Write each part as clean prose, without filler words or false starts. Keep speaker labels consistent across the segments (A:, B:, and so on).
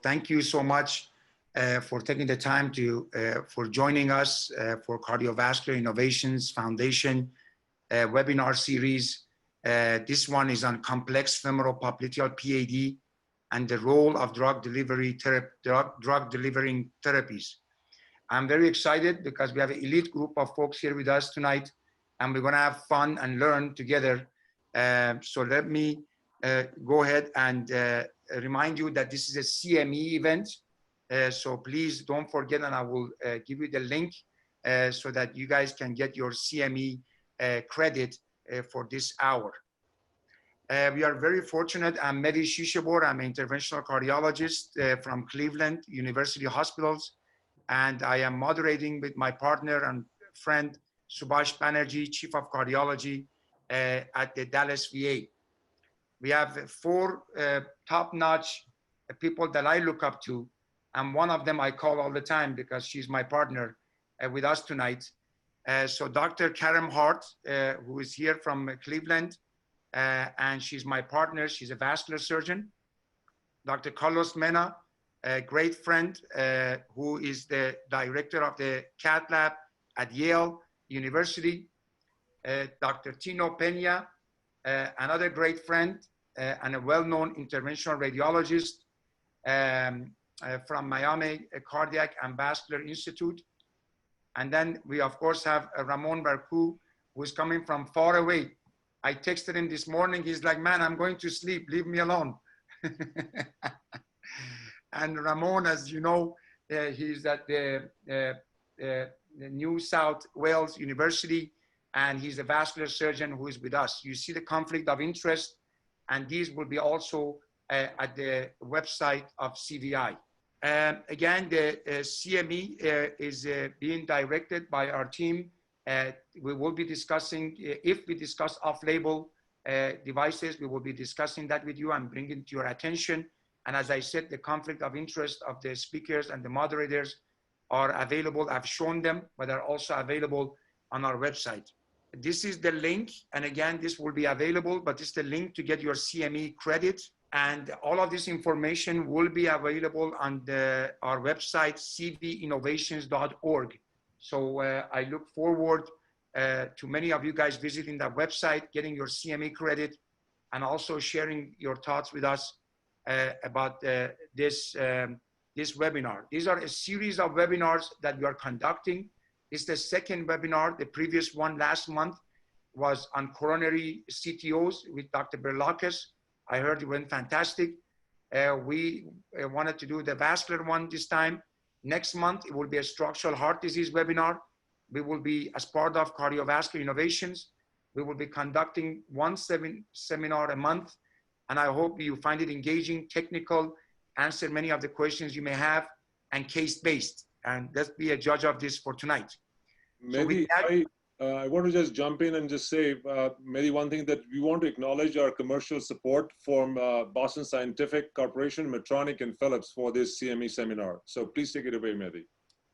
A: Thank you so much for taking the time for joining us for Cardiovascular Innovations Foundation webinar series. This one is on complex femoropopliteal PAD and the role of drug delivering therapies. I'm very excited because we have an elite group of folks here with us tonight, and we're going to have fun and learn together. So let me go ahead and remind you that this is a CME event. So please don't forget, and I will give you the link so that you guys can get your CME credit for this hour. We are very fortunate. I'm Mehdi Shishabor. I'm an interventional cardiologist from Cleveland University Hospitals, and I am moderating with my partner and friend Subhash Banerjee, Chief of Cardiology at the Dallas VA. We have four top-notch people that I look up to, and one of them I call all the time because she's my partner with us tonight. So Dr. Karen Hart, who is here from Cleveland, and she's my partner. She's a vascular surgeon. Dr. Carlos Mena, a great friend who is the director of the cath lab at Yale University. Dr. Tino Pena, another great friend and a well-known interventional radiologist from Miami Cardiac and Vascular Institute. And then we, of course, have Ramon Barcu, who is coming from far away. I texted him this morning. He's like, man, I'm going to sleep. Leave me alone. And Ramon, as you know, he's at the New South Wales University, and he's a vascular surgeon who is with us. You see the conflict of interest, and these will be also at the website of CVI. Again, the CME is being directed by our team. We will be discussing, if we discuss off-label devices, we will be discussing that with you and bringing it to your attention. And as I said, the conflict of interest of the speakers and the moderators are available. I've shown them, but they're also available on our website. This is the link. And again, this will be available, but it's the link to get your CME credit. And all of this information will be available on our website, cvinnovations.org. So I look forward to many of you guys visiting that website, getting your CME credit, and also sharing your thoughts with us about this webinar. These are a series of webinars that we are conducting. It's the second webinar. The previous one last month was on coronary CTOs with Dr. Berlakis. I heard it went fantastic. We wanted to do the vascular one this time. Next month, it will be a structural heart disease webinar. We will be, as part of Cardiovascular Innovations, we will be conducting one seminar a month. And I hope you find it engaging, technical, answer many of the questions you may have, and case-based. And let's be a judge of this for tonight.
B: Maybe I want to just jump in and just say, maybe one thing that we want to acknowledge our commercial support from Boston Scientific Corporation, Medtronic, and Philips for this CME seminar. So please take it away, Mehdi.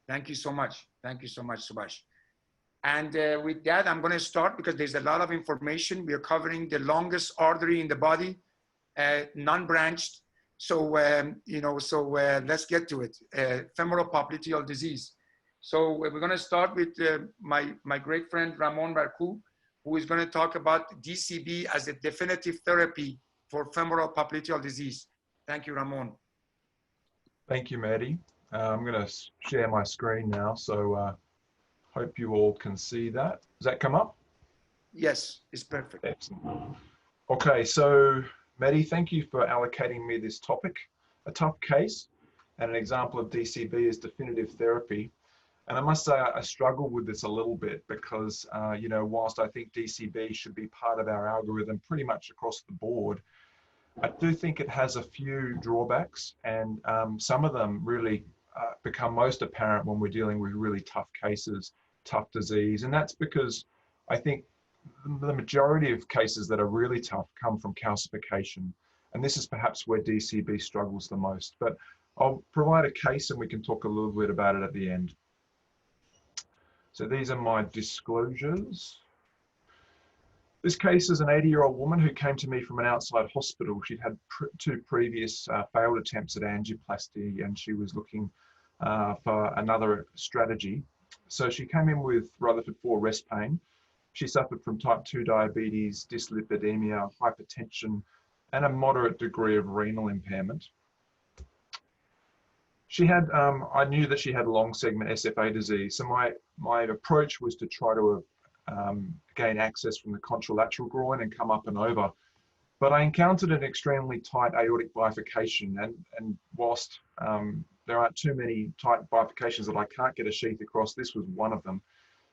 A: Thank you so much. Thank you so much, Subhash. And with that, I'm going to start because there's a lot of information. We are covering the longest artery in the body, non-branched. So, let's get to it. Femoropopliteal disease. So we're going to start with my great friend, Ramon Barcu, who is going to talk about DCB as a definitive therapy for femoropopliteal disease. Thank you, Ramon.
C: Thank you, Mehdi. I'm going to share my screen now, so hope you all can see that. Does that come up?
A: Yes, it's perfect.
C: Excellent. Okay, so Mehdi, thank you for allocating me this topic. A tough case and an example of DCB as definitive therapy. And I must say, I struggle with this a little bit because, whilst I think DCB should be part of our algorithm pretty much across the board, I do think it has a few drawbacks, and some of them really become most apparent when we're dealing with really tough cases, tough disease. And that's because I think the majority of cases that are really tough come from calcification. And this is perhaps where DCB struggles the most. But I'll provide a case and we can talk a little bit about it at the end. So these are my disclosures. This case is an 80-year-old woman who came to me from an outside hospital. She'd had two previous failed attempts at angioplasty, and she was looking for another strategy. So she came in with Rutherford 4 rest pain. She suffered from type 2 diabetes, dyslipidemia, hypertension, and a moderate degree of renal impairment. She had, I knew that she had long segment SFA disease, so my approach was to try to gain access from the contralateral groin and come up and over. But I encountered an extremely tight aortic bifurcation, and whilst there aren't too many tight bifurcations that I can't get a sheath across, this was one of them.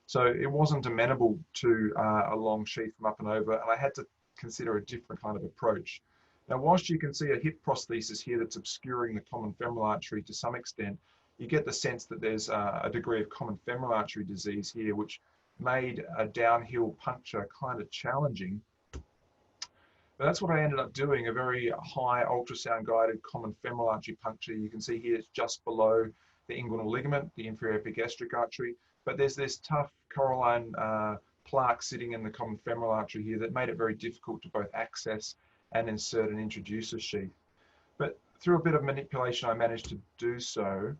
C: So it wasn't amenable to a long sheath from up and over, and I had to consider a different kind of approach. Now, whilst you can see a hip prosthesis here that's obscuring the common femoral artery to some extent, you get the sense that there's a degree of common femoral artery disease here, which made a downhill puncture kind of challenging. But that's what I ended up doing, a very high ultrasound guided common femoral artery puncture. You can see here it's just below the inguinal ligament, the inferior epigastric artery, but there's this tough coralline plaque sitting in the common femoral artery here that made it very difficult to both access and insert and introduce a sheath. But through a bit of manipulation, I managed to do so.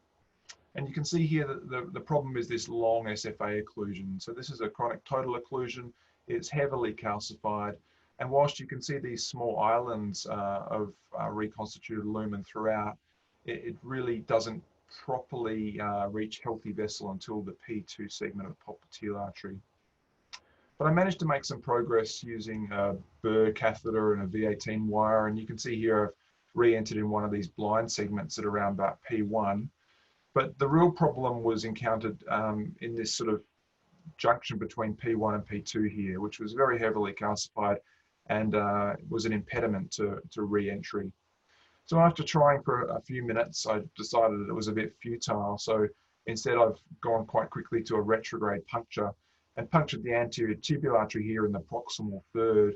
C: And you can see here that the problem is this long SFA occlusion. So this is a chronic total occlusion. It's heavily calcified. And whilst you can see these small islands of reconstituted lumen throughout, it really doesn't properly reach healthy vessel until the P2 segment of the popliteal artery. But I managed to make some progress using a Burr catheter and a V18 wire. And you can see here I've re-entered in one of these blind segments at around about P1. But the real problem was encountered in this sort of junction between P1 and P2 here, which was very heavily calcified and was an impediment to re-entry. So after trying for a few minutes, I decided that it was a bit futile. So instead I've gone quite quickly to a retrograde puncture and punctured the anterior tibial artery here in the proximal third.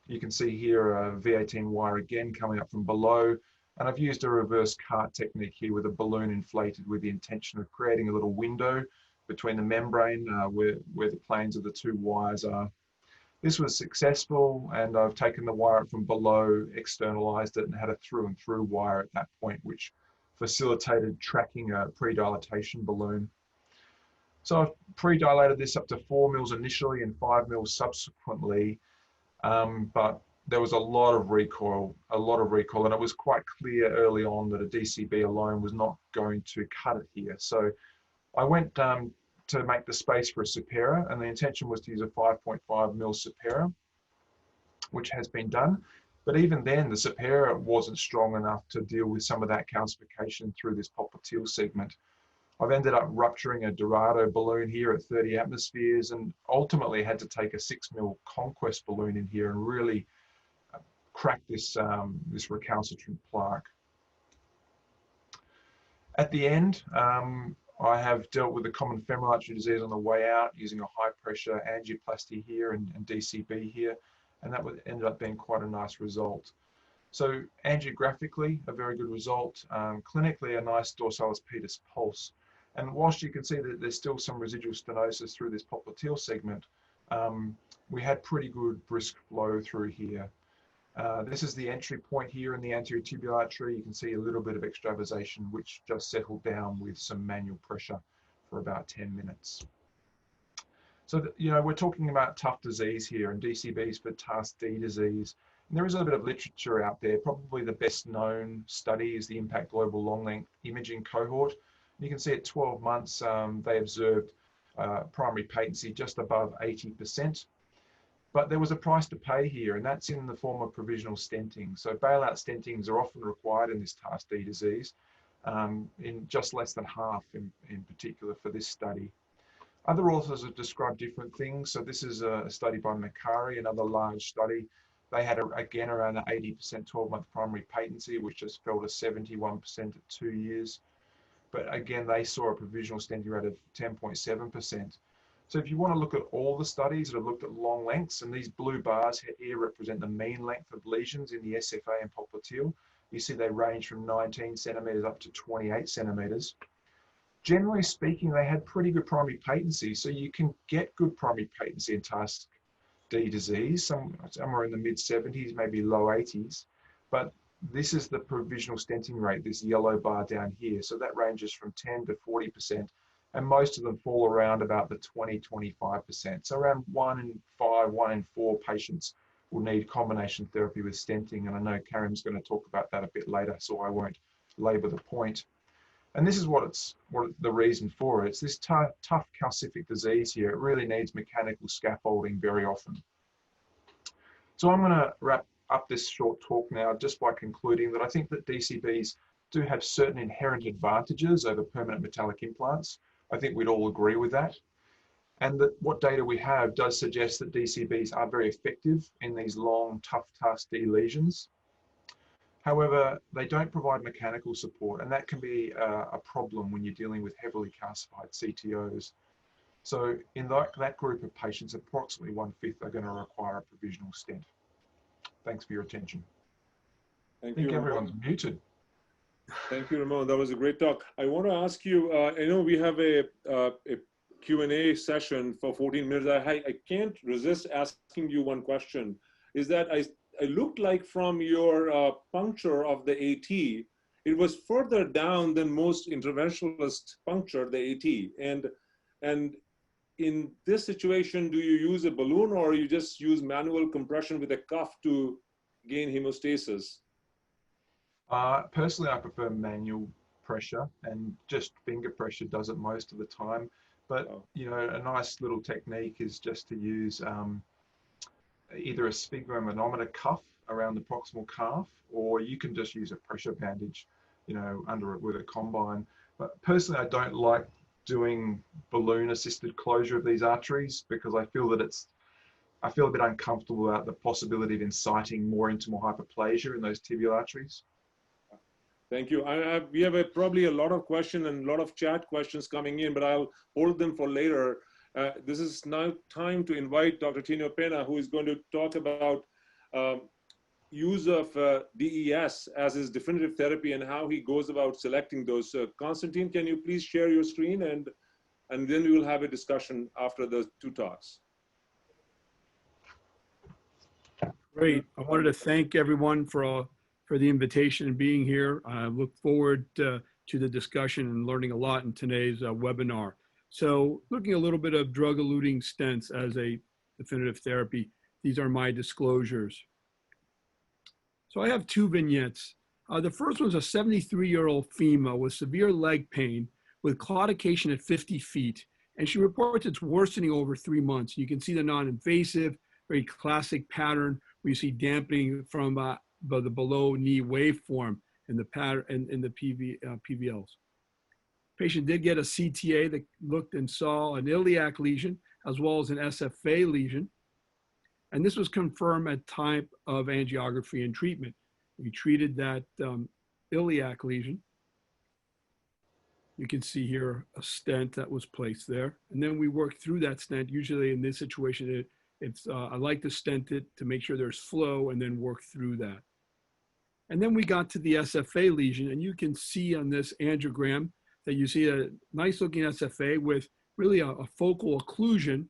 C: You can see here a V18 wire again coming up from below. And I've used a reverse cart technique here with a balloon inflated with the intention of creating a little window between the membrane where the planes of the two wires are. This was successful, and I've taken the wire from below, externalized it, and had a through and through wire at that point, which facilitated tracking a pre-dilatation balloon. So I've pre-dilated this up to 4 mils initially and 5 mils subsequently, but there was a lot of recoil, and it was quite clear early on that a DCB alone was not going to cut it here. So I went to make the space for a Supera, and the intention was to use a 5.5 mil Supera, which has been done. But even then, the Supera wasn't strong enough to deal with some of that calcification through this popliteal segment. I've ended up rupturing a Dorado balloon here at 30 atmospheres, and ultimately had to take a 6 mil Conquest balloon in here and really crack this, this recalcitrant plaque. At the end, I have dealt with the common femoral artery disease on the way out using a high pressure angioplasty here and DCB here, and that ended up being quite a nice result. So angiographically, a very good result. Clinically, a nice dorsalis pedis pulse. And whilst you can see that there's still some residual stenosis through this popliteal segment, we had pretty good brisk flow through here. This is the entry point here in the anterior tibial artery. You can see a little bit of extravasation, which just settled down with some manual pressure for about 10 minutes. So, you know, we're talking about tough disease here, and DCBs for TAS D disease. And there is a little bit of literature out there. Probably the best known study is the Impact Global Long Length Imaging Cohort. You can see at 12 months, they observed primary patency just above 80%. But there was a price to pay here, and that's in the form of provisional stenting. So bailout stentings are often required in this TAS D disease, in just less than half in particular for this study. Other authors have described different things. So this is a study by Macari, another large study. They had, again, around an 80% 12-month primary patency, which just fell to 71% at 2 years. But again, they saw a provisional stenting rate of 10.7%. So if you want to look at all the studies that have looked at long lengths, and these blue bars here represent the mean length of lesions in the SFA and popliteal, you see they range from 19 centimeters up to 28 centimeters. Generally speaking, they had pretty good primary patency, so you can get good primary patency in TAS D disease, somewhere in the mid-70s, maybe low 80s. But this is the provisional stenting rate, this yellow bar down here. So that ranges from 10 to 40%, and most of them fall around about the 20-25%. So around 1 in 5, 1 in 4 patients will need combination therapy with stenting, and I know Karim's going to talk about that a bit later, so I won't labour the point. And this is what the reason for it. It's this tough calcific disease here. It really needs mechanical scaffolding very often. So I'm going to wrap up this short talk now just by concluding that I think that DCBs do have certain inherent advantages over permanent metallic implants. I think we'd all agree with that. And that what data we have does suggest that DCBs are very effective in these long, tough TAS D lesions. However, they don't provide mechanical support, and that can be a problem when you're dealing with heavily calcified CTOs. So in that group of patients, approximately 1/5 are going to require a provisional stent. Thanks for your attention.
B: Thank
C: I think
B: you,
C: everyone's muted.
B: Thank you, Ramon. That was a great talk. I want to ask you, I know we have a Q&A session for 14 minutes. I can't resist asking you one question. Is that I looked like from your puncture of the AT, it was further down than most interventionalists puncture the AT. And in this situation, do you use a balloon or you just use manual compression with a cuff to gain hemostasis?
C: Personally, I prefer manual pressure, and just finger pressure does it most of the time. But you know, a nice little technique is just to use either a sphygmomanometer cuff around the proximal calf, or you can just use a pressure bandage, you know, under it with a combine. But personally, I don't like doing balloon-assisted closure of these arteries because I feel that I feel a bit uncomfortable about the possibility of inciting more intimal hyperplasia in those tibial arteries.
B: Thank you. We have probably a lot of questions and a lot of chat questions coming in, but I'll hold them for later. This is now time to invite Dr. Tino Pena, who is going to talk about use of DES as his definitive therapy and how he goes about selecting those. Constantine, can you please share your screen, and then we will have a discussion after the two talks.
D: Great. I wanted to thank everyone for the invitation and being here. I look forward to the discussion and learning a lot in today's webinar. So looking a little bit of drug-eluting stents as a definitive therapy, these are my disclosures. So I have two vignettes. The first one's a 73-year-old female with severe leg pain with claudication at 50 feet. And she reports it's worsening over 3 months. You can see the non-invasive, very classic pattern where you see dampening from the below knee waveform in the pattern in the PVLs. Patient did get a CTA that looked and saw an iliac lesion as well as an SFA lesion. And this was confirmed at time of angiography and treatment. We treated that iliac lesion. You can see here a stent that was placed there. And then we worked through that stent. Usually in this situation, I like to stent it to make sure there's flow and then work through that. And then we got to the SFA lesion, and you can see on this angiogram that you see a nice looking SFA with really a focal occlusion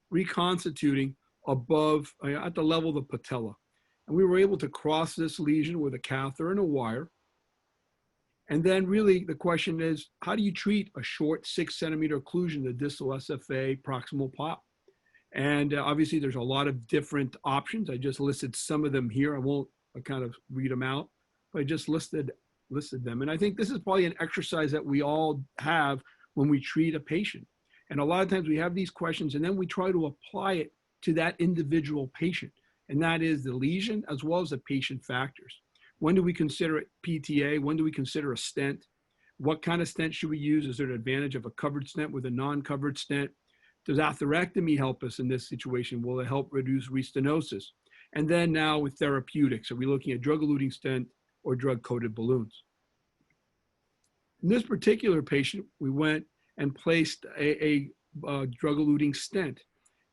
D: reconstituting above, at the level of the patella. And we were able to cross this lesion with a catheter and a wire. And then really the question is, how do you treat a short 6 centimeter occlusion, the distal SFA proximal pop? And obviously there's a lot of different options. I just listed some of them here. I won't kind of read them out, but I just listed them. And I think this is probably an exercise that we all have when we treat a patient. And a lot of times we have these questions and then we try to apply it to that individual patient. And that is the lesion as well as the patient factors. When do we consider it PTA? When do we consider a stent? What kind of stent should we use? Is there an advantage of a covered stent with a non-covered stent? Does atherectomy help us in this situation? Will it help reduce restenosis? And then now with therapeutics, are we looking at drug-eluting stent or drug-coated balloons? In this particular patient, we went and placed a drug-eluting stent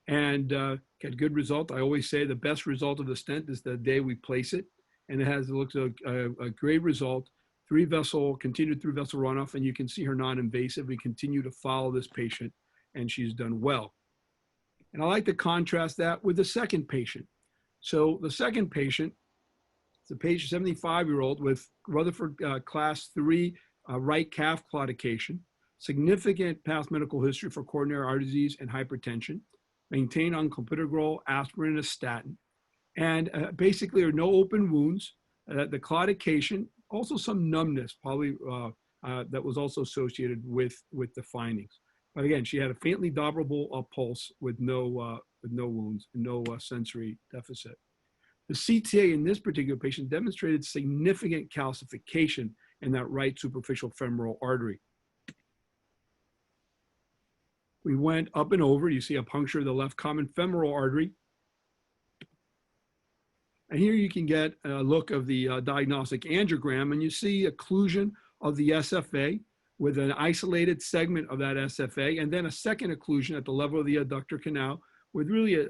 D: and got good result. I always say the best result of the stent is the day we place it. And it looks a great result. Continued 3-vessel runoff, and you can see her non-invasive. We continue to follow this patient, and she's done well. And I like to contrast that with the second patient. So the second patient, it's a patient, 75-year-old with Rutherford class 3 right calf claudication, significant past medical history for coronary artery disease and hypertension, maintained on clopidogrel, aspirin, and a statin. And basically, there are no open wounds. The claudication, also some numbness, probably that was also associated with the findings. But again, she had a faintly dobberable pulse with no wounds, no sensory deficit. The CTA in this particular patient demonstrated significant calcification in that right superficial femoral artery. We went up and over. You see a puncture of the left common femoral artery. And here you can get a look of the diagnostic angiogram, and you see occlusion of the SFA with an isolated segment of that SFA, and then a second occlusion at the level of the adductor canal with really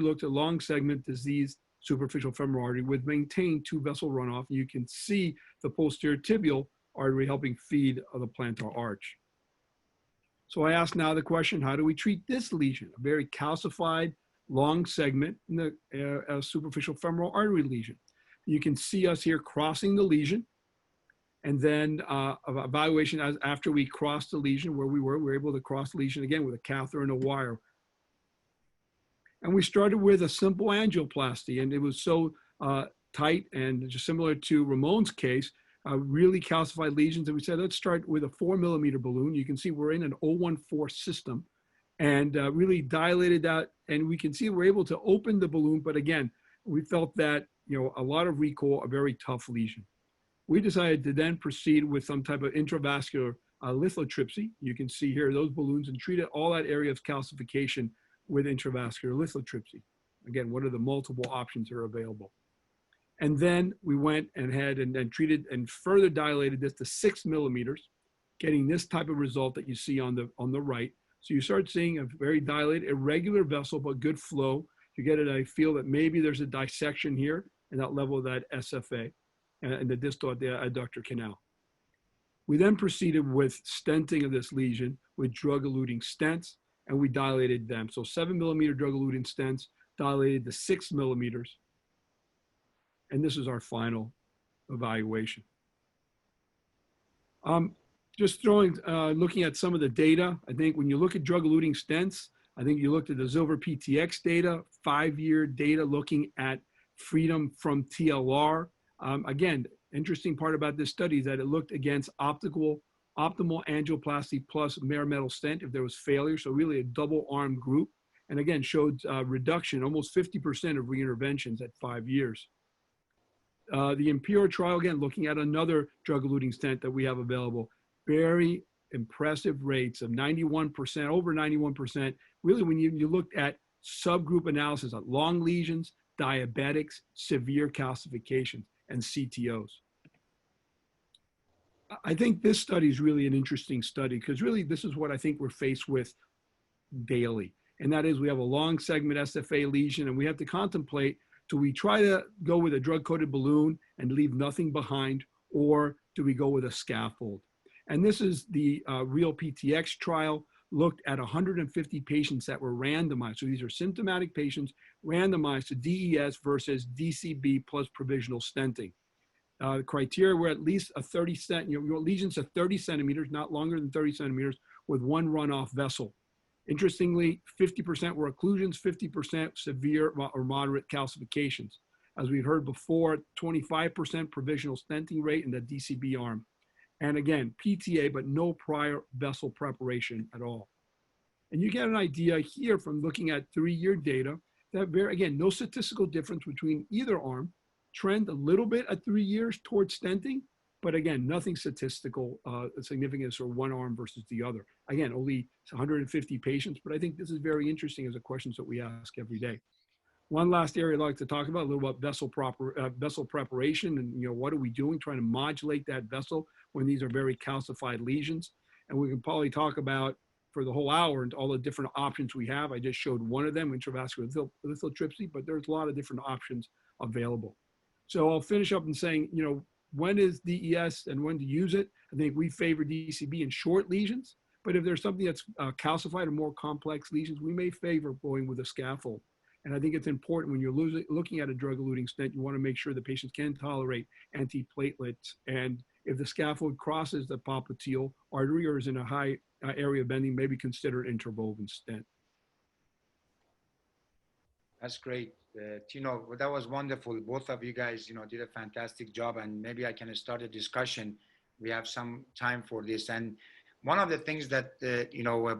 D: looked at long segment disease superficial femoral artery with maintained 2 vessel runoff. You can see the posterior tibial artery helping feed the plantar arch. So I ask now the question, how do we treat this lesion? A very calcified long segment in the superficial femoral artery lesion. You can see us here crossing the lesion, and then evaluation after we crossed the lesion where we were able to cross the lesion again with a catheter and a wire. And we started with a simple angioplasty, and it was so tight and just similar to Ramon's case, really calcified lesions. And we said, let's start with a 4mm balloon. You can see we're in an 014 system, and really dilated that. And we can see we're able to open the balloon. But again, we felt that, a lot of recoil, a very tough lesion. We decided to then proceed with some type of intravascular lithotripsy. You can see here those balloons, and treated all that area of calcification with intravascular lithotripsy. Again, what are the multiple options that are available? And then we went and had and treated and further dilated this to 6mm, getting this type of result that you see on the right. So you start seeing a very dilated, irregular vessel, but good flow. You get it, I feel that maybe there's a dissection here in that level of that SFA and the distal at the adductor canal. We then proceeded with stenting of this lesion with drug-eluting stents, and we dilated them. So 7mm drug-eluting stents dilated to 6mm. And this is our final evaluation. Just looking at some of the data, I think when you look at drug-eluting stents, I think you looked at the Silver PTX data, 5-year data looking at freedom from TLR. Again, interesting part about this study is that it looked against optimal angioplasty plus bare metal stent if there was failure, so really a double-arm group. And again, showed reduction, almost 50% of reinterventions at 5 years. The Impero trial, again, looking at another drug-eluting stent that we have available, very impressive rates of 91%, over 91%. Really, when you looked at subgroup analysis of long lesions, diabetics, severe calcifications, and CTOs. I think this study is really an interesting study because really this is what I think we're faced with daily. And that is we have a long segment SFA lesion, and we have to contemplate, do we try to go with a drug-coated balloon and leave nothing behind, or do we go with a scaffold? And this is the Real PTX trial, looked at 150 patients that were randomized. So these are symptomatic patients randomized to DES versus DCB plus provisional stenting. The criteria were at least a 30 lesions of 30 centimeters, not longer than 30 centimeters, with 1 runoff vessel. Interestingly, 50% were occlusions, 50% severe or moderate calcifications. As we heard before, 25% provisional stenting rate in the DCB arm. And again, PTA, but no prior vessel preparation at all. And you get an idea here from looking at 3-year data that, again, no statistical difference between either arm, trend a little bit at 3 years towards stenting, but again, nothing statistical significance or one arm versus the other. Again, only 150 patients, but I think this is very interesting as a questions that we ask every day. One last area I'd like to talk about, a little about vessel preparation, and what are we doing trying to modulate that vessel when these are very calcified lesions. And we can probably talk about for the whole hour and all the different options we have. I just showed one of them, intravascular lithotripsy, but there's a lot of different options available. So I'll finish up in saying, when is DES and when to use it? I think we favor DCB in short lesions, But if there's something that's calcified or more complex lesions, we may favor going with a scaffold. And I think it's important when you're looking at a drug-eluting stent, you want to make sure the patients can tolerate antiplatelets. And if the scaffold crosses the popliteal artery or is in a high area of bending, maybe consider an interwoven stent.
A: That's great. Tino, that was wonderful. Both of you guys, did a fantastic job, and maybe I can start a discussion. We have some time for this. And one of the things that,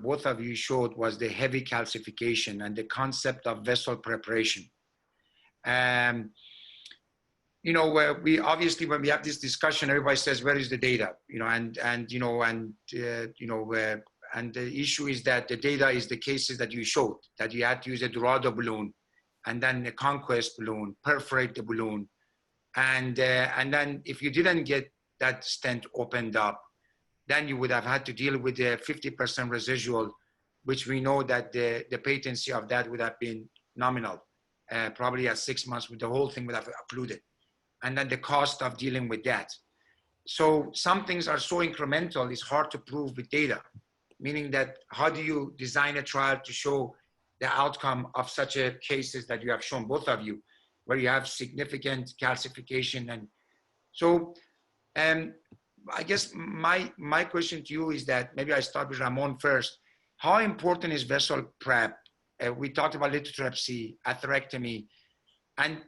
A: both of you showed was the heavy calcification and the concept of vessel preparation. We obviously, when we have this discussion, everybody says, where is the data? And the issue is that the data is the cases that you showed, that you had to use a Dorado balloon, and then the Conquest balloon, perforate the balloon. And then if you didn't get that stent opened up, then you would have had to deal with the 50% residual, which we know that the patency of that would have been nominal, probably at 6 months, with the whole thing would have occluded. And then the cost of dealing with that. So some things are so incremental, it's hard to prove with data, meaning that how do you design a trial to show the outcome of such a cases that you have shown, both of you, where you have significant calcification. And so I guess my question to you is that, maybe I start with Ramon first. How important is vessel prep? We talked about lithotripsy, atherectomy, and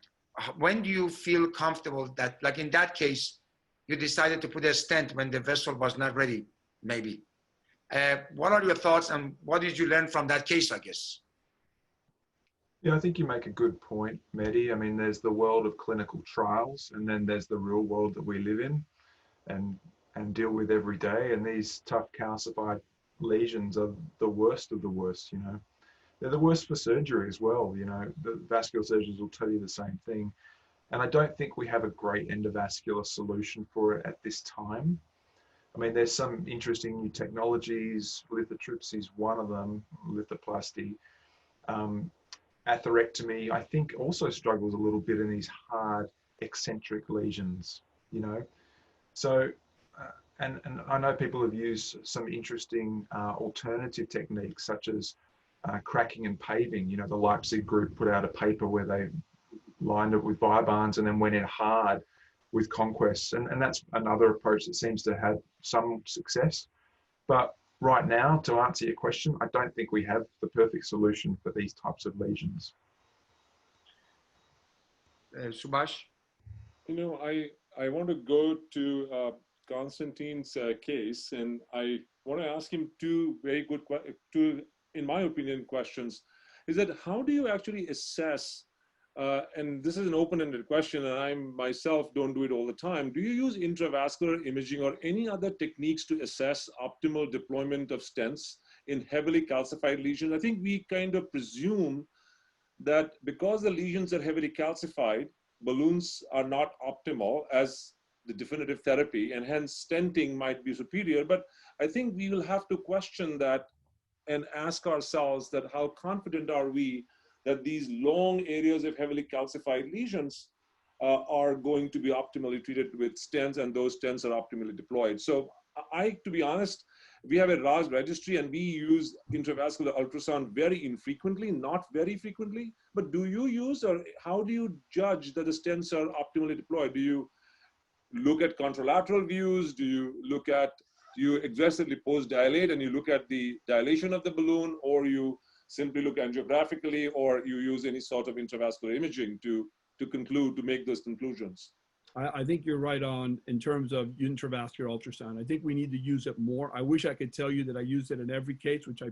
A: when do you feel comfortable that, like in that case, you decided to put a stent when the vessel was not ready, maybe? What are your thoughts, and what did you learn from that case, I guess?
C: Yeah, I think you make a good point, Mehdi. I mean, there's the world of clinical trials, and then there's the real world that we live in and deal with every day. And these tough calcified lesions are the worst of the worst, They're the worst for surgery as well, The vascular surgeons will tell you the same thing. And I don't think we have a great endovascular solution for it at this time. I mean, there's some interesting new technologies. Lithotripsy is one of them, lithoplasty. Atherectomy, I think, also struggles a little bit in these hard eccentric lesions, So, and I know people have used some interesting alternative techniques, such as cracking and paving. The Leipzig group put out a paper where they lined it with Biobarns and then went in hard with Conquests. And that's another approach that seems to have some success. But right now, to answer your question, I don't think we have the perfect solution for these types of lesions.
A: Subhash?
B: I want to go to Konstantin's case, and I want to ask him two very good, in my opinion, questions. Is that, how do you actually assess, and this is an open-ended question, and I myself don't do it all the time, do you use intravascular imaging or any other techniques to assess optimal deployment of stents in heavily calcified lesions? I think we kind of presume that because the lesions are heavily calcified, balloons are not optimal as the definitive therapy, and hence stenting might be superior. But I think we will have to question that and ask ourselves that how confident are we that these long areas of heavily calcified lesions are going to be optimally treated with stents, and those stents are optimally deployed. So to be honest, we have a RAS registry, and we use intravascular ultrasound very infrequently, not very frequently. But do you use, or how do you judge that the stents are optimally deployed? Do you look at contralateral views? Do you aggressively post-dilate and you look at the dilation of the balloon, or you simply look angiographically, or you use any sort of intravascular imaging to make those conclusions?
D: I think you're right on in terms of intravascular ultrasound. I think we need to use it more. I wish I could tell you that I use it in every case, which I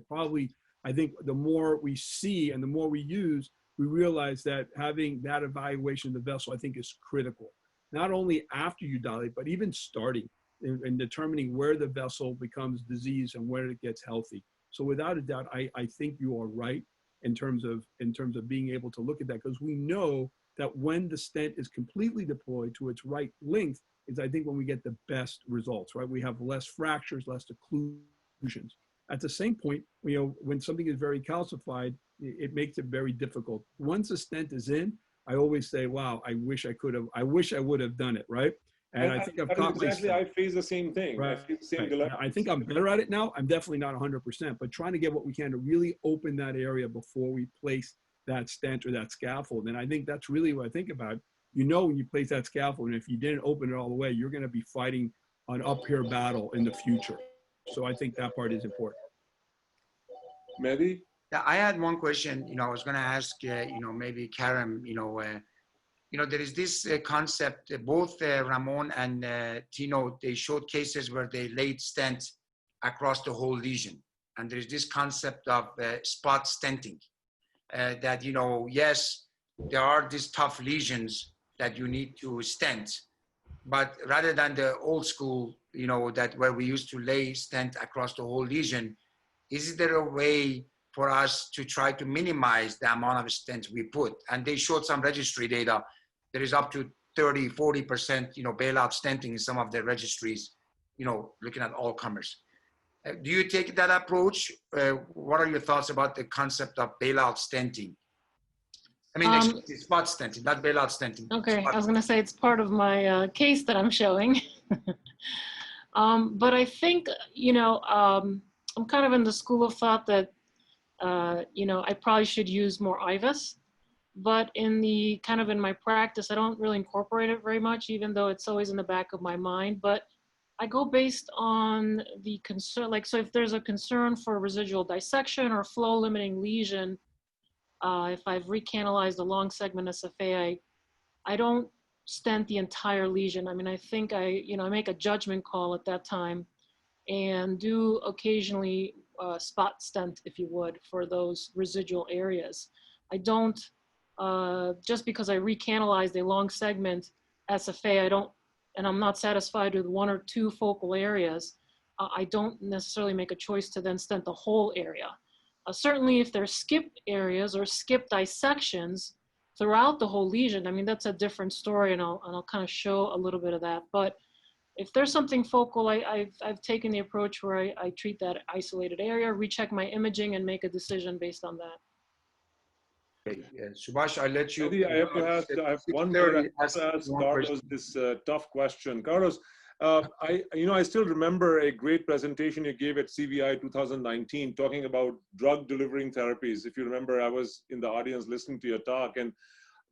D: think the more we see and the more we use, we realize that having that evaluation of the vessel, I think, is critical. Not only after you dilate, but even starting in determining where the vessel becomes diseased and where it gets healthy. So without a doubt, I think you are right in terms of being able to look at that, because we know that when the stent is completely deployed to its right length is, I think, when we get the best results, right? We have less fractures, less occlusions. At the same point, when something is very calcified, it makes it very difficult. Once a stent is in, I always say, wow, I wish I would have done it, right? And I think I've taught
B: exactly,
D: myself.
B: I face the same thing.
D: Right.
B: I face the same dilemma.
D: I think I'm better at it now. I'm definitely not 100%, but trying to get what we can to really open that area before we place that stent or that scaffold. And I think that's really what I think about. You know, when you place that scaffold, and if you didn't open it all the way, you're going to be fighting an uphill battle in the future. So I think that part is important.
B: Mehdi?
A: Yeah, I had one question. I was going to ask, maybe Karim, there is this concept, both Ramon and Tino, they showed cases where they laid stent across the whole lesion. And there's this concept of spot stenting that, yes, there are these tough lesions that you need to stent, but rather than the old school, that where we used to lay stent across the whole lesion, is there a way for us to try to minimize the amount of stents we put? And they showed some registry data. There is up to 30, 40%, bailout stenting in some of the registries, looking at all comers. Do you take that approach? What are your thoughts about the concept of bailout stenting? I mean, spot stenting, not bailout stenting.
E: Okay,
A: spot
E: I was going to say it's part of my case that I'm showing. But I think, I'm kind of in the school of thought that, I probably should use more IVUS. But in my practice, I don't really incorporate it very much, even though it's always in the back of my mind. But I go based on the concern, so if there's a concern for residual dissection or flow limiting lesion, if I've recanalized a long segment SFA, I don't stent the entire lesion. I mean, I think I make a judgment call at that time and do occasionally spot stent, if you would, for those residual areas. I don't, just because I recanalized a long segment SFA, and I'm not satisfied with one or two focal areas, I don't necessarily make a choice to then stent the whole area. Certainly if there's skip areas or skip dissections throughout the whole lesion, I mean, that's a different story, and I'll kind of show a little bit of that. But if there's something focal, I've taken the approach where I treat that isolated area, recheck my imaging, and make a decision based on that.
A: Okay, Subhash, I'll let you.
B: Mehdi, I have one more. I have to ask Carlos this tough question. Carlos, I still remember a great presentation you gave at CVI 2019 talking about drug delivering therapies. If you remember, I was in the audience listening to your talk. And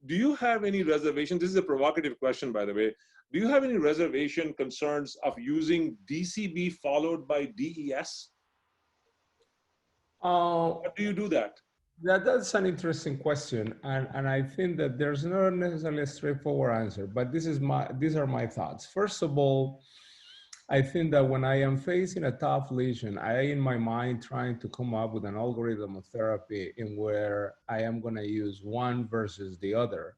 B: do you have any reservation? This is a provocative question, by the way. Do you have any reservation concerns of using DCB followed by DES? How do you do that?
F: That's an interesting question, and I think that there's not necessarily a straightforward answer, but these are my thoughts. First of all, I think that when I am facing a tough lesion, in my mind trying to come up with an algorithm of therapy in where I am going to use one versus the other.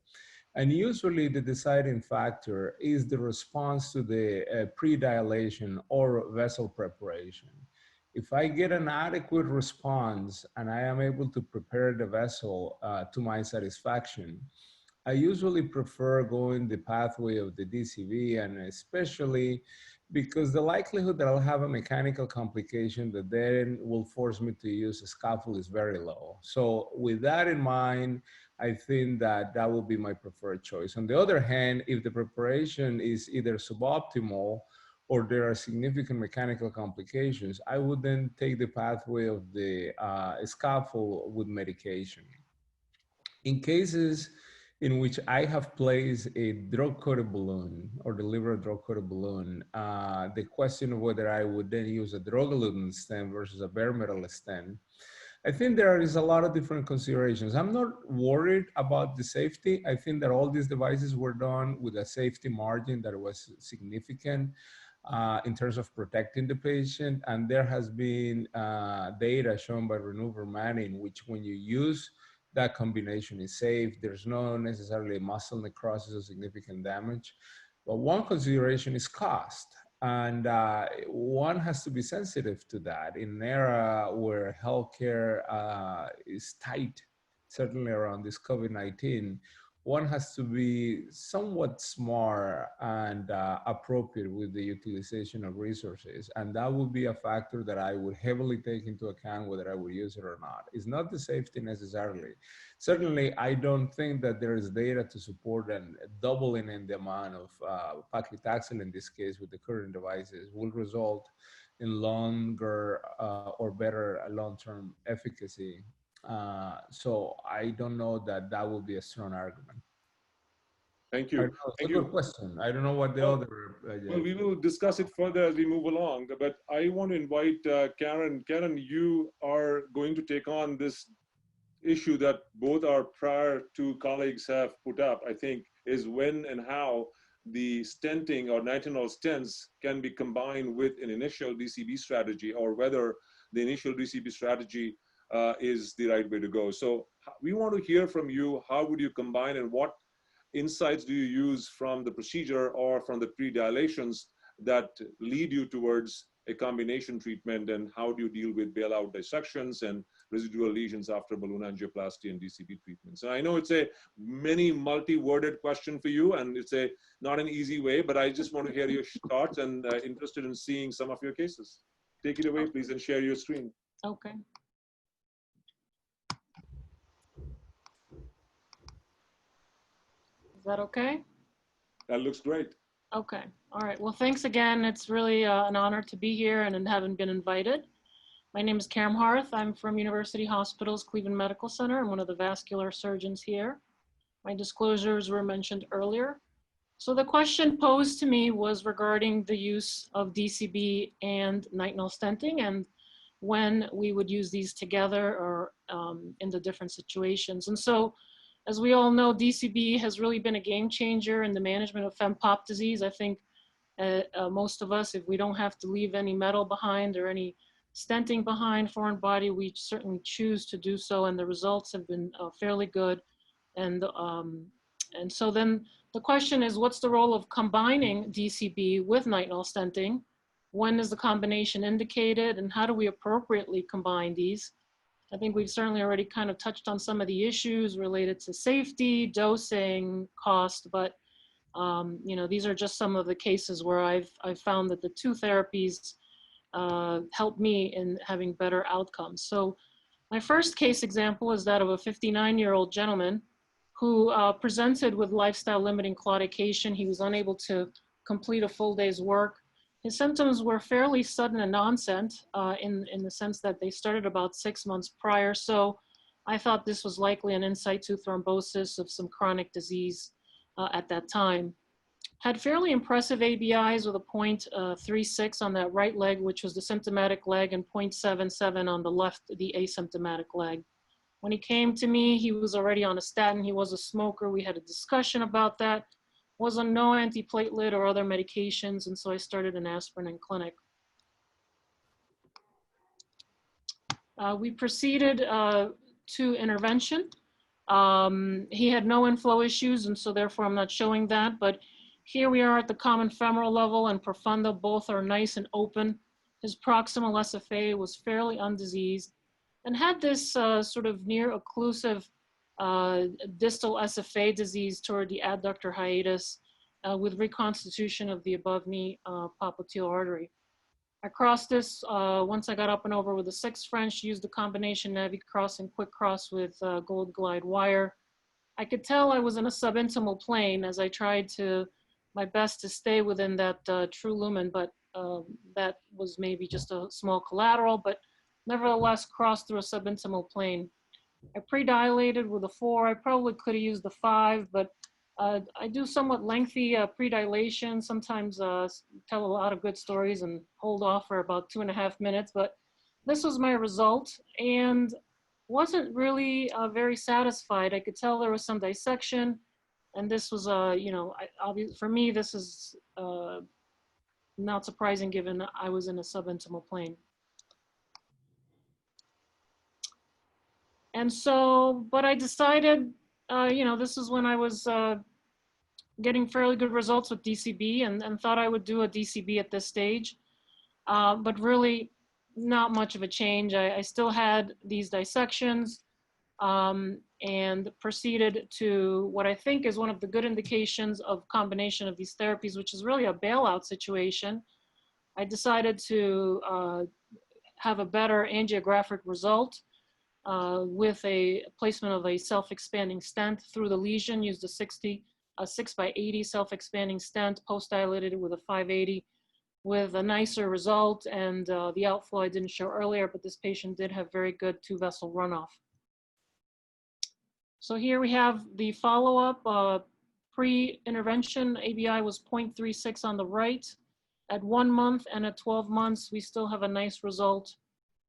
F: And usually the deciding factor is the response to the pre-dilation or vessel preparation. If I get an adequate response and I am able to prepare the vessel to my satisfaction, I usually prefer going the pathway of the DCB, and especially because the likelihood that I'll have a mechanical complication that then will force me to use a scaffold is very low. So with that in mind, I think that that will be my preferred choice. On the other hand, if the preparation is either suboptimal or there are significant mechanical complications, I would then take the pathway of the scaffold with medication. In cases in which I have placed a drug-coated balloon or delivered a drug-coated balloon, the question of whether I would then use a drug-eluting stent versus a bare metal stent, I think there is a lot of different considerations. I'm not worried about the safety. I think that all these devices were done with a safety margin that was significant in terms of protecting the patient. And there has been data shown by Renuver Manning, which when you use that combination is safe. There's no necessarily muscle necrosis or significant damage. But one consideration is cost. And one has to be sensitive to that in an era where healthcare is tight, certainly around this COVID-19. one has to be somewhat smart and appropriate with the utilization of resources. And that would be a factor that I would heavily take into account whether I would use it or not. It's not the safety necessarily. Certainly, I don't think that there is data to support and doubling in the amount of paclitaxel in this case with the current devices will result in longer or better long-term efficacy. So I don't know that that would be a strong argument.
B: Thank you.
F: It's a good question. I don't know what the other.
B: Well, we will discuss it further as we move along, but I want to invite Karen. Karen, you are going to take on this issue that both our prior two colleagues have put up, I think, is when and how the stenting or nitinol stents can be combined with an initial DCB strategy, or whether the initial DCB strategy is the right way to go. So we want to hear from you. How would you combine, and what insights do you use from the procedure or from the pre-dilations that lead you towards a combination treatment, and how do you deal with bailout dissections and residual lesions after balloon angioplasty and DCB treatments? And I know it's a many multi-worded question for you, and it's a not an easy way, but I just want to hear your thoughts and interested in seeing some of your cases. Take it away, please, and share your screen.
E: Okay. Is that okay?
B: That looks great.
E: Okay. All right. Well, thanks again. It's really an honor to be here and having been invited. My name is Karen Harth. I'm from University Hospitals Cleveland Medical Center. I'm one of the vascular surgeons here. My disclosures were mentioned earlier. So the question posed to me was regarding the use of DCB and nitinol stenting, and when we would use these together or in the different situations. And so, as we all know, DCB has really been a game changer in the management of FemPop disease. I think most of us, if we don't have to leave any metal behind or any stenting behind, foreign body, we certainly choose to do so, and the results have been fairly good. And so then the question is, what's the role of combining DCB with nitinol stenting? When is the combination indicated, and how do we appropriately combine these? I think we've certainly already kind of touched on some of the issues related to safety, dosing, cost, but you know, these are just some of the cases where I've found that the two therapies help me in having better outcomes. So my first case example is that of a 59-year-old gentleman who presented with lifestyle limiting claudication. He was unable to complete a full day's work. His symptoms were fairly sudden and onset in the sense that they started about 6 months prior. So I thought this was likely an in situ thrombosis of some chronic disease at that time. Had fairly impressive ABIs with a 0.36 on that right leg, which was the symptomatic leg, and 0.77 on the left, the asymptomatic leg. When he came to me, he was already on a statin. He was a smoker. We had a discussion about that. Was on no antiplatelet or other medications, and so I started an aspirin in clinic. We proceeded to intervention. He had no inflow issues, and so therefore I'm not showing that, but here we are at the common femoral level and profunda. Both are nice and open. His proximal SFA was fairly undiseased and had this sort of near occlusive distal SFA disease toward the adductor hiatus with reconstitution of the above knee popliteal artery. I crossed this once I got up and over with a 6 French, used the combination Navi cross and quick cross with gold glide wire. I could tell I was in a subintimal plane as I tried to my best to stay within that true lumen, but that was maybe just a small collateral, but nevertheless crossed through a subintimal plane. I pre-dilated with a 4. I probably could have used the 5, but I do somewhat lengthy pre-dilation, sometimes tell a lot of good stories and hold off for about 2.5 minutes, but this was my result and wasn't really very satisfied. I could tell there was some dissection, and this was, you know, for me, this is not surprising given I was in a subintimal plane. And so, but I decided, you know, this is when I was getting fairly good results with DCB and thought I would do a DCB at this stage, but really not much of a change. I still had these dissections. and proceeded to what I think is one of the good indications of combination of these therapies, which is really a bailout situation. I decided to have a better angiographic result with a placement of a self-expanding stent through the lesion, used a 6x80 self-expanding stent, post-dilated with a 580, with a nicer result, and the outflow I didn't show earlier, but this patient did have very good two-vessel runoff. So here we have the follow-up. Pre-intervention ABI was 0.36 on the right. At 1 month and at 12 months, we still have a nice result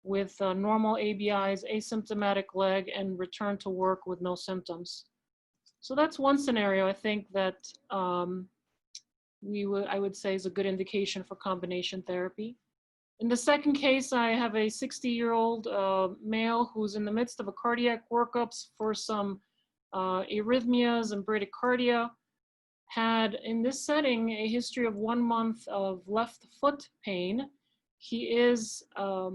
E: with normal ABIs, asymptomatic leg, and return to work with no symptoms. So that's one scenario I think that I would say is a good indication for combination therapy. In the second case, I have a 60-year-old male who's in the midst of a cardiac workups for some arrhythmias and bradycardia. Had in this setting a history of 1 month of left foot pain. He is a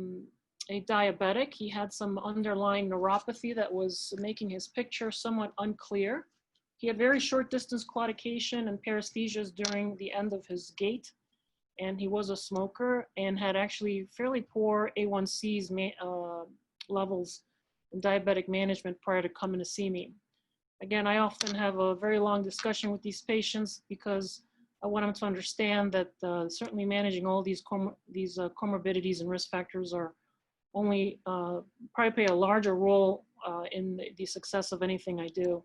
E: diabetic. He had some underlying neuropathy that was making his picture somewhat unclear. He had very short distance claudication and paresthesias during the end of his gait. And he was a smoker and had actually fairly poor A1C's levels in diabetic management prior to coming to see me. Again, I often have a very long discussion with these patients because I want them to understand that certainly managing all these comorbidities and risk factors are only probably play a larger role in the success of anything I do.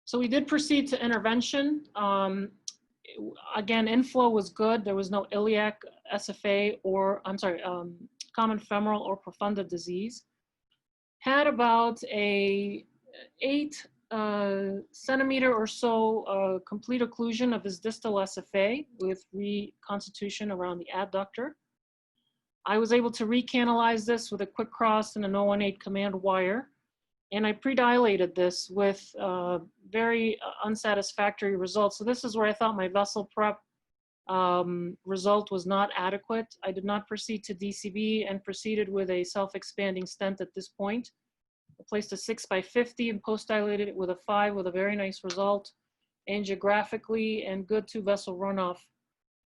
E: So we did proceed to intervention. Again, inflow was good. There was no iliac SFA or, common femoral or profunda disease. Had about a 8 centimeter or so complete occlusion of his distal SFA with reconstitution around the adductor. I was able to recanalize this with a quick cross and an 018 command wire. And I pre-dilated this with very unsatisfactory results. So this is where I thought my vessel prep result was not adequate. I did not proceed to DCB and proceeded with a self-expanding stent at this point. I placed a 6x50 and post-dilated it with a 5 with a very nice result, angiographically, and good two-vessel runoff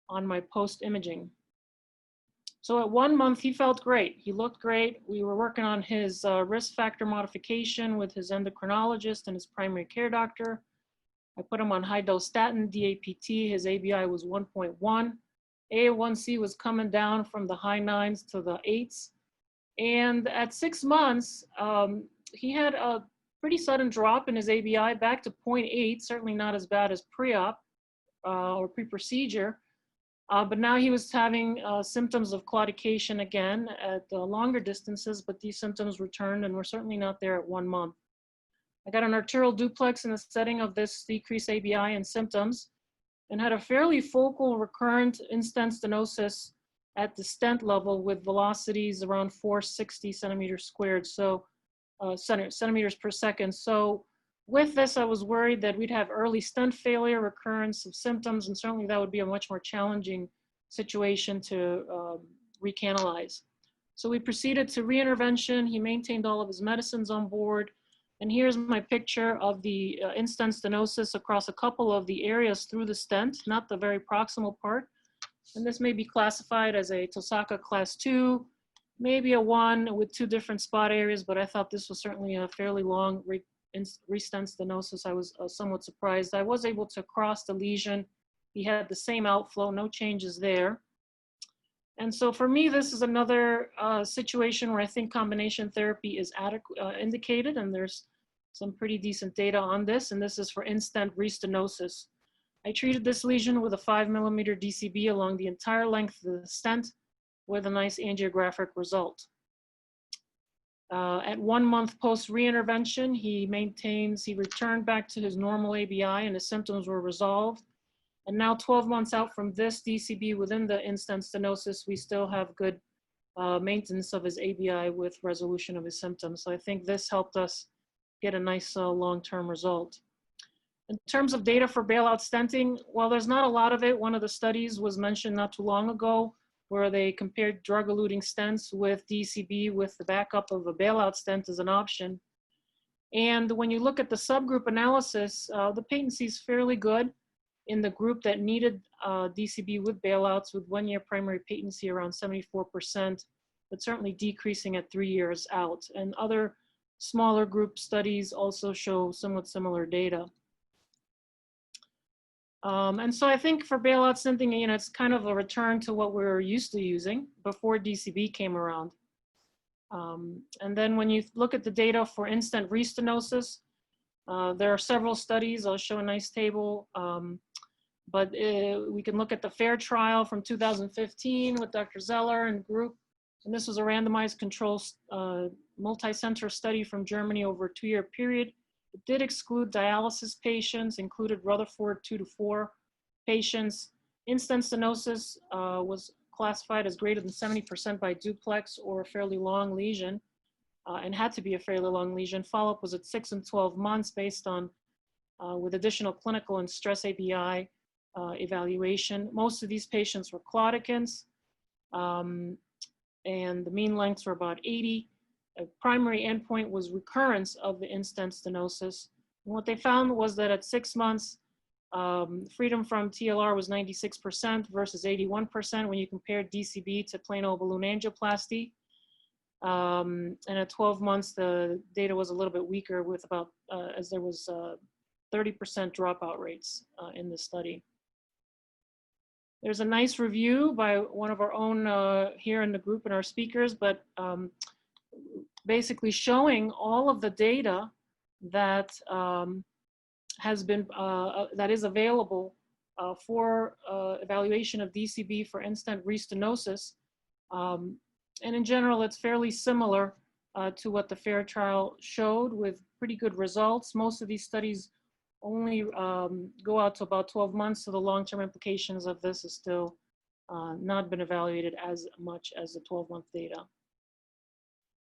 E: on my post-imaging. So at 1 month, he felt great. He looked great. We were working on his risk factor modification with his endocrinologist and his primary care doctor. I put him on high-dose statin, DAPT. His ABI was 1.1. A1C was coming down from the high 9s to the 8s. And at 6 months, he had a pretty sudden drop in his ABI back to 0.8, certainly not as bad as pre-op or pre-procedure. But now he was having symptoms of claudication again at longer distances, but these symptoms returned and were certainly not there at 1 month. I got an arterial duplex in the setting of this decreased ABI and symptoms and had a fairly focal recurrent in-stent stenosis at the stent level with velocities around 460 centimeters squared, so centimeters per second. So with this, I was worried that we'd have early stent failure, recurrence of symptoms, and certainly that would be a much more challenging situation to recanalize. So we proceeded to reintervention. He maintained all of his medicines on board. And here's my picture of the in-stent stenosis across a couple of the areas through the stent, not the very proximal part. And this may be classified as a Tosaka class 2, maybe a 1 with 2 different spot areas, but I thought this was certainly a fairly long re-stent stenosis. I was somewhat surprised. I was able to cross the lesion. He had the same outflow, no changes there. And so for me, this is another situation where I think combination therapy is indicated, and there's some pretty decent data on this, and this is for in-stent restenosis. I treated this lesion with a 5mm DCB along the entire length of the stent with a nice angiographic result. At 1 month post reintervention, he returned back to his normal ABI and his symptoms were resolved. And now 12 months out from this DCB within the in-stent stenosis, we still have good maintenance of his ABI with resolution of his symptoms. So I think this helped us get a nice long-term result. In terms of data for bailout stenting, while there's not a lot of it, one of the studies was mentioned not too long ago where they compared drug-eluting stents with DCB with the backup of a bailout stent as an option. And when you look at the subgroup analysis, the patency is fairly good in the group that needed DCB with bailouts, with 1 year primary patency around 74%, but certainly decreasing at 3 years out. And other smaller group studies also show somewhat similar data. And so I think for bailout stenting, you know, it's kind of a return to what we were used to using before DCB came around. And then when you look at the data for in-stent restenosis, there are several studies. I'll show a nice table. But we can look at the FAIR trial from 2015 with Dr. Zeller and group. And this was a randomized control multi-center study from Germany over a 2-year period. It did exclude dialysis patients, included Rutherford 2 to 4 patients. In-stent stenosis was classified as greater than 70% by duplex or a fairly long lesion, and had to be a fairly long lesion. Follow-up was at 6 and 12 months based on, with additional clinical and stress ABI evaluation. Most of these patients were claudicants, and the mean lengths were about 80. A primary endpoint was recurrence of the in-stent stenosis. And what they found was that at 6 months, freedom from TLR was 96% versus 81% when you compare DCB to plain old balloon angioplasty. And at 12 months, the data was a little bit weaker with about, as there was 30% dropout rates in the study. There's a nice review by one of our own here in the group and our speakers, but basically showing all of the data that has been, that is available for evaluation of DCB for in-stent restenosis. And in general, it's fairly similar to what the FAIR trial showed with pretty good results. Most of these studies only go out to about 12 months, so the long-term implications of this is still not been evaluated as much as the 12-month data.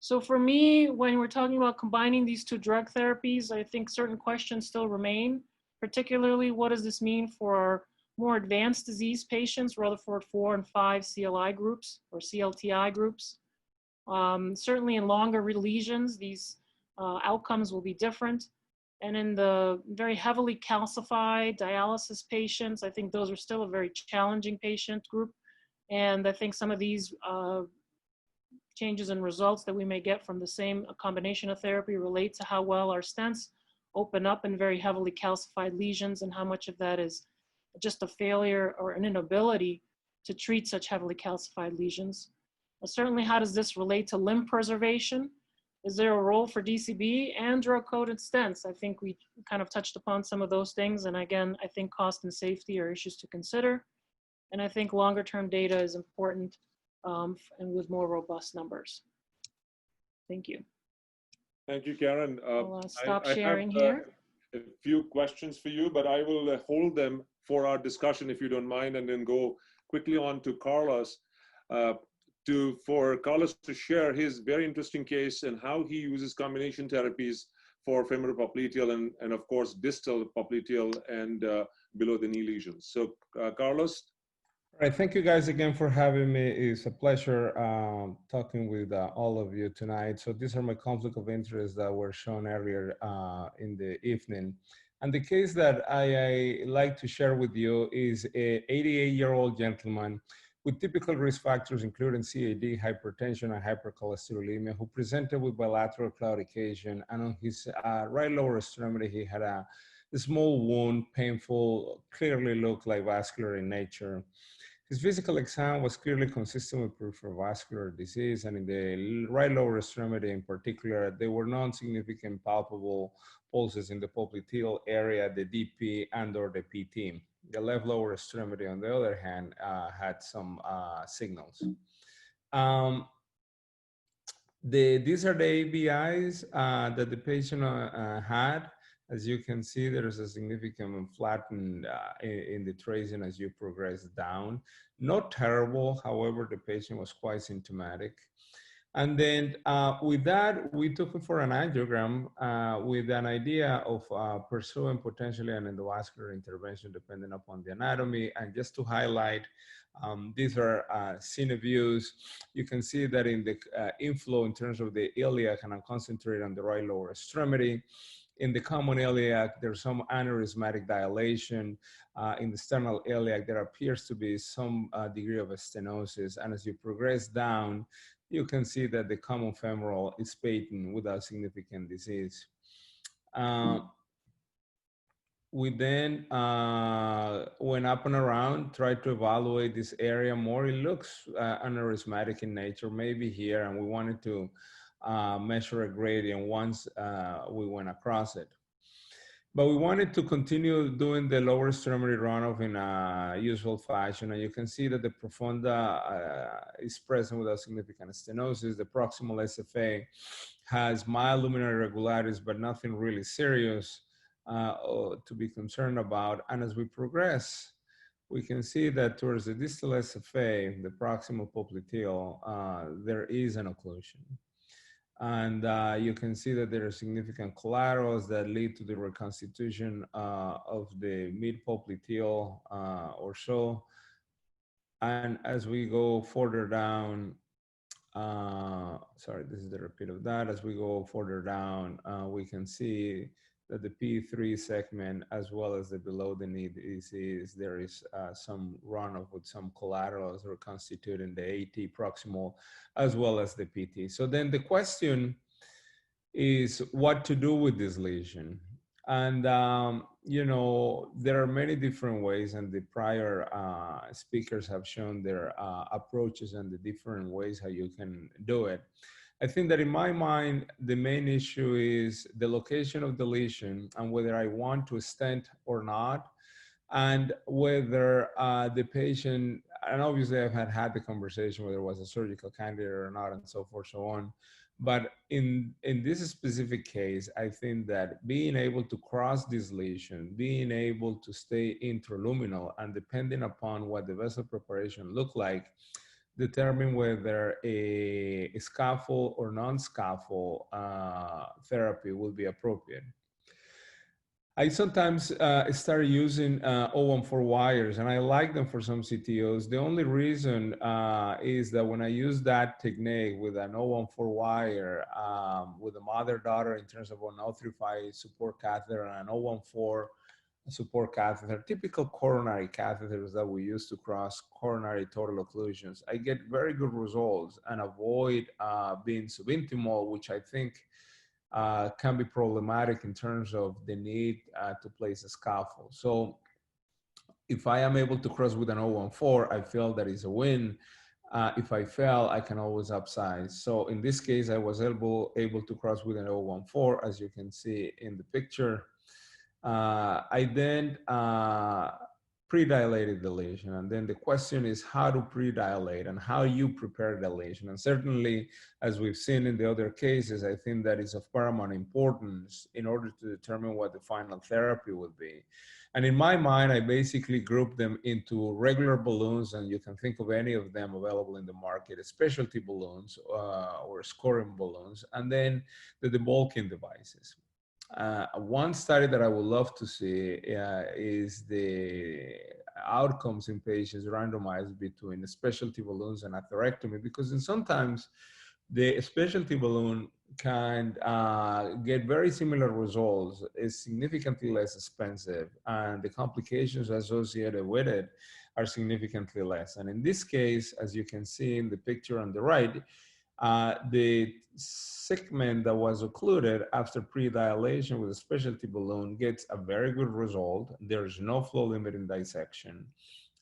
E: So for me, when we're talking about combining these two drug therapies, I think certain questions still remain, particularly what does this mean for our more advanced disease patients, Rutherford 4 and 5 CLI groups or CLTI groups. Certainly in longer lesions, these outcomes will be different. And in the very heavily calcified dialysis patients, I think those are still a very challenging patient group. And I think some of these changes in results that we may get from the same combination of therapy relate to how well our stents open up in very heavily calcified lesions and how much of that is just a failure or an inability to treat such heavily calcified lesions. Certainly, how does this relate to limb preservation? Is there a role for DCB and drug-coated stents? I think we kind of touched upon some of those things. And again, I think cost and safety are issues to consider. And I think longer-term data is important and with more robust numbers. Thank you.
B: Thank you, Karen.
E: I'll stop
B: I
E: sharing
B: have,
E: here.
B: A few questions for you, but I will hold them for our discussion if you don't mind, and then go quickly on to Carlos. For Carlos to share his very interesting case and how he uses combination therapies for femoropopliteal and of course distal popliteal and below the knee lesions. So Carlos.
F: All right, thank you guys again for having me. It's a pleasure talking with all of you tonight. So these are my conflict of interest that were shown earlier in the evening. And the case that I like to share with you is an 88-year-old gentleman with typical risk factors including CAD, hypertension, and hypercholesterolemia, who presented with bilateral claudication, and on his right lower extremity, he had a small wound, painful, clearly looked like vascular in nature. His physical exam was clearly consistent with peripheral vascular disease, and in the right lower extremity in particular, there were non-significant palpable pulses in the popliteal area, the DP and or the PT. The left lower extremity, on the other hand, had some signals. These are the ABIs that the patient had. As you can see, there is a significant flatten in the tracing as you progress down. Not terrible, however, the patient was quite symptomatic. And then with that, we took it for an angiogram with an idea of pursuing potentially an endovascular intervention depending upon the anatomy. And just to highlight, these are cine views. You can see that in the inflow in terms of the iliac, and I'm concentrated on the right lower extremity. In the common iliac, there's some aneurysmatic dilation. In the sternal iliac, there appears to be some degree of stenosis. And as you progress down, you can see that the common femoral is patent without significant disease. We then went up and around, tried to evaluate this area more. It looks aneurysmatic in nature, maybe here, and we wanted to measure a gradient once we went across it. But we wanted to continue doing the lower extremity runoff in a usual fashion. And you can see that the profunda is present without significant stenosis. The proximal SFA has mild luminary irregularities, but nothing really serious to be concerned about. And as we progress, we can see that towards the distal SFA, the proximal popliteal, there is an occlusion. And you can see that there are significant collaterals that lead to the reconstitution of the mid-popliteal or so. And as we go further down, sorry, this is the repeat of that. As we go further down, we can see that the P3 segment, as well as the below the knee disease, there is some runoff with some collaterals reconstituting the AT proximal, as well as the PT. So then the question is what to do with this lesion. And, you know, there are many different ways, and the prior speakers have shown their approaches and the different ways how you can do it. I think that in my mind, the main issue is the location of the lesion and whether I want to stent or not, and whether the patient, and obviously I've had the conversation whether it was a surgical candidate or not and so forth, so on. But in this specific case, I think that being able to cross this lesion, being able to stay intraluminal, and depending upon what the vessel preparation look like, determine whether a scaffold or non-scaffold therapy will be appropriate. I sometimes start using 014 wires, and I like them for some CTOs. The only reason is that when I use that technique with an 014 wire, with a mother-daughter in terms of an 035 support catheter and an 014 support catheter, typical coronary catheters that we use to cross coronary total occlusions, I get very good results and avoid being subintimal, which I think can be problematic in terms of the need to place a scaffold. So if I am able to cross with an 014, I feel that is a win. If I fail, I can always upsize. So in this case, I was able to cross with an 014, as you can see in the picture. I then pre-dilated the lesion. And then the question is how to pre-dilate and how you prepare the lesion. And certainly, as we've seen in the other cases, I think that is of paramount importance in order to determine what the final therapy would be. And in my mind, I basically group them into regular balloons, and you can think of any of them available in the market, specialty balloons or scoring balloons, and then the debulking devices. One study that I would love to see is the outcomes in patients randomized between specialty balloons and atherectomy, because sometimes the specialty balloon can get very similar results, is significantly less expensive, and the complications associated with it are significantly less. And in this case, as you can see in the picture on the right, the segment that was occluded after pre-dilation with a specialty balloon gets a very good result. There's no flow limiting dissection.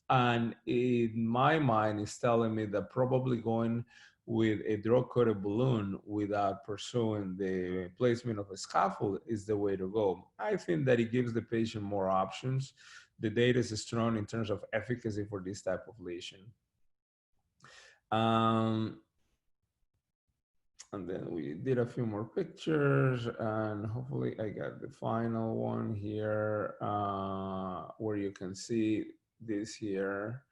F: And in my mind, it's telling me that probably going with a drug-coated balloon without pursuing the placement of a scaffold is the way to go. I think that it gives the patient more options. The data is strong in terms of efficacy for this type of lesion. And then we did a few more pictures, and hopefully I got the final one here where you can see this here.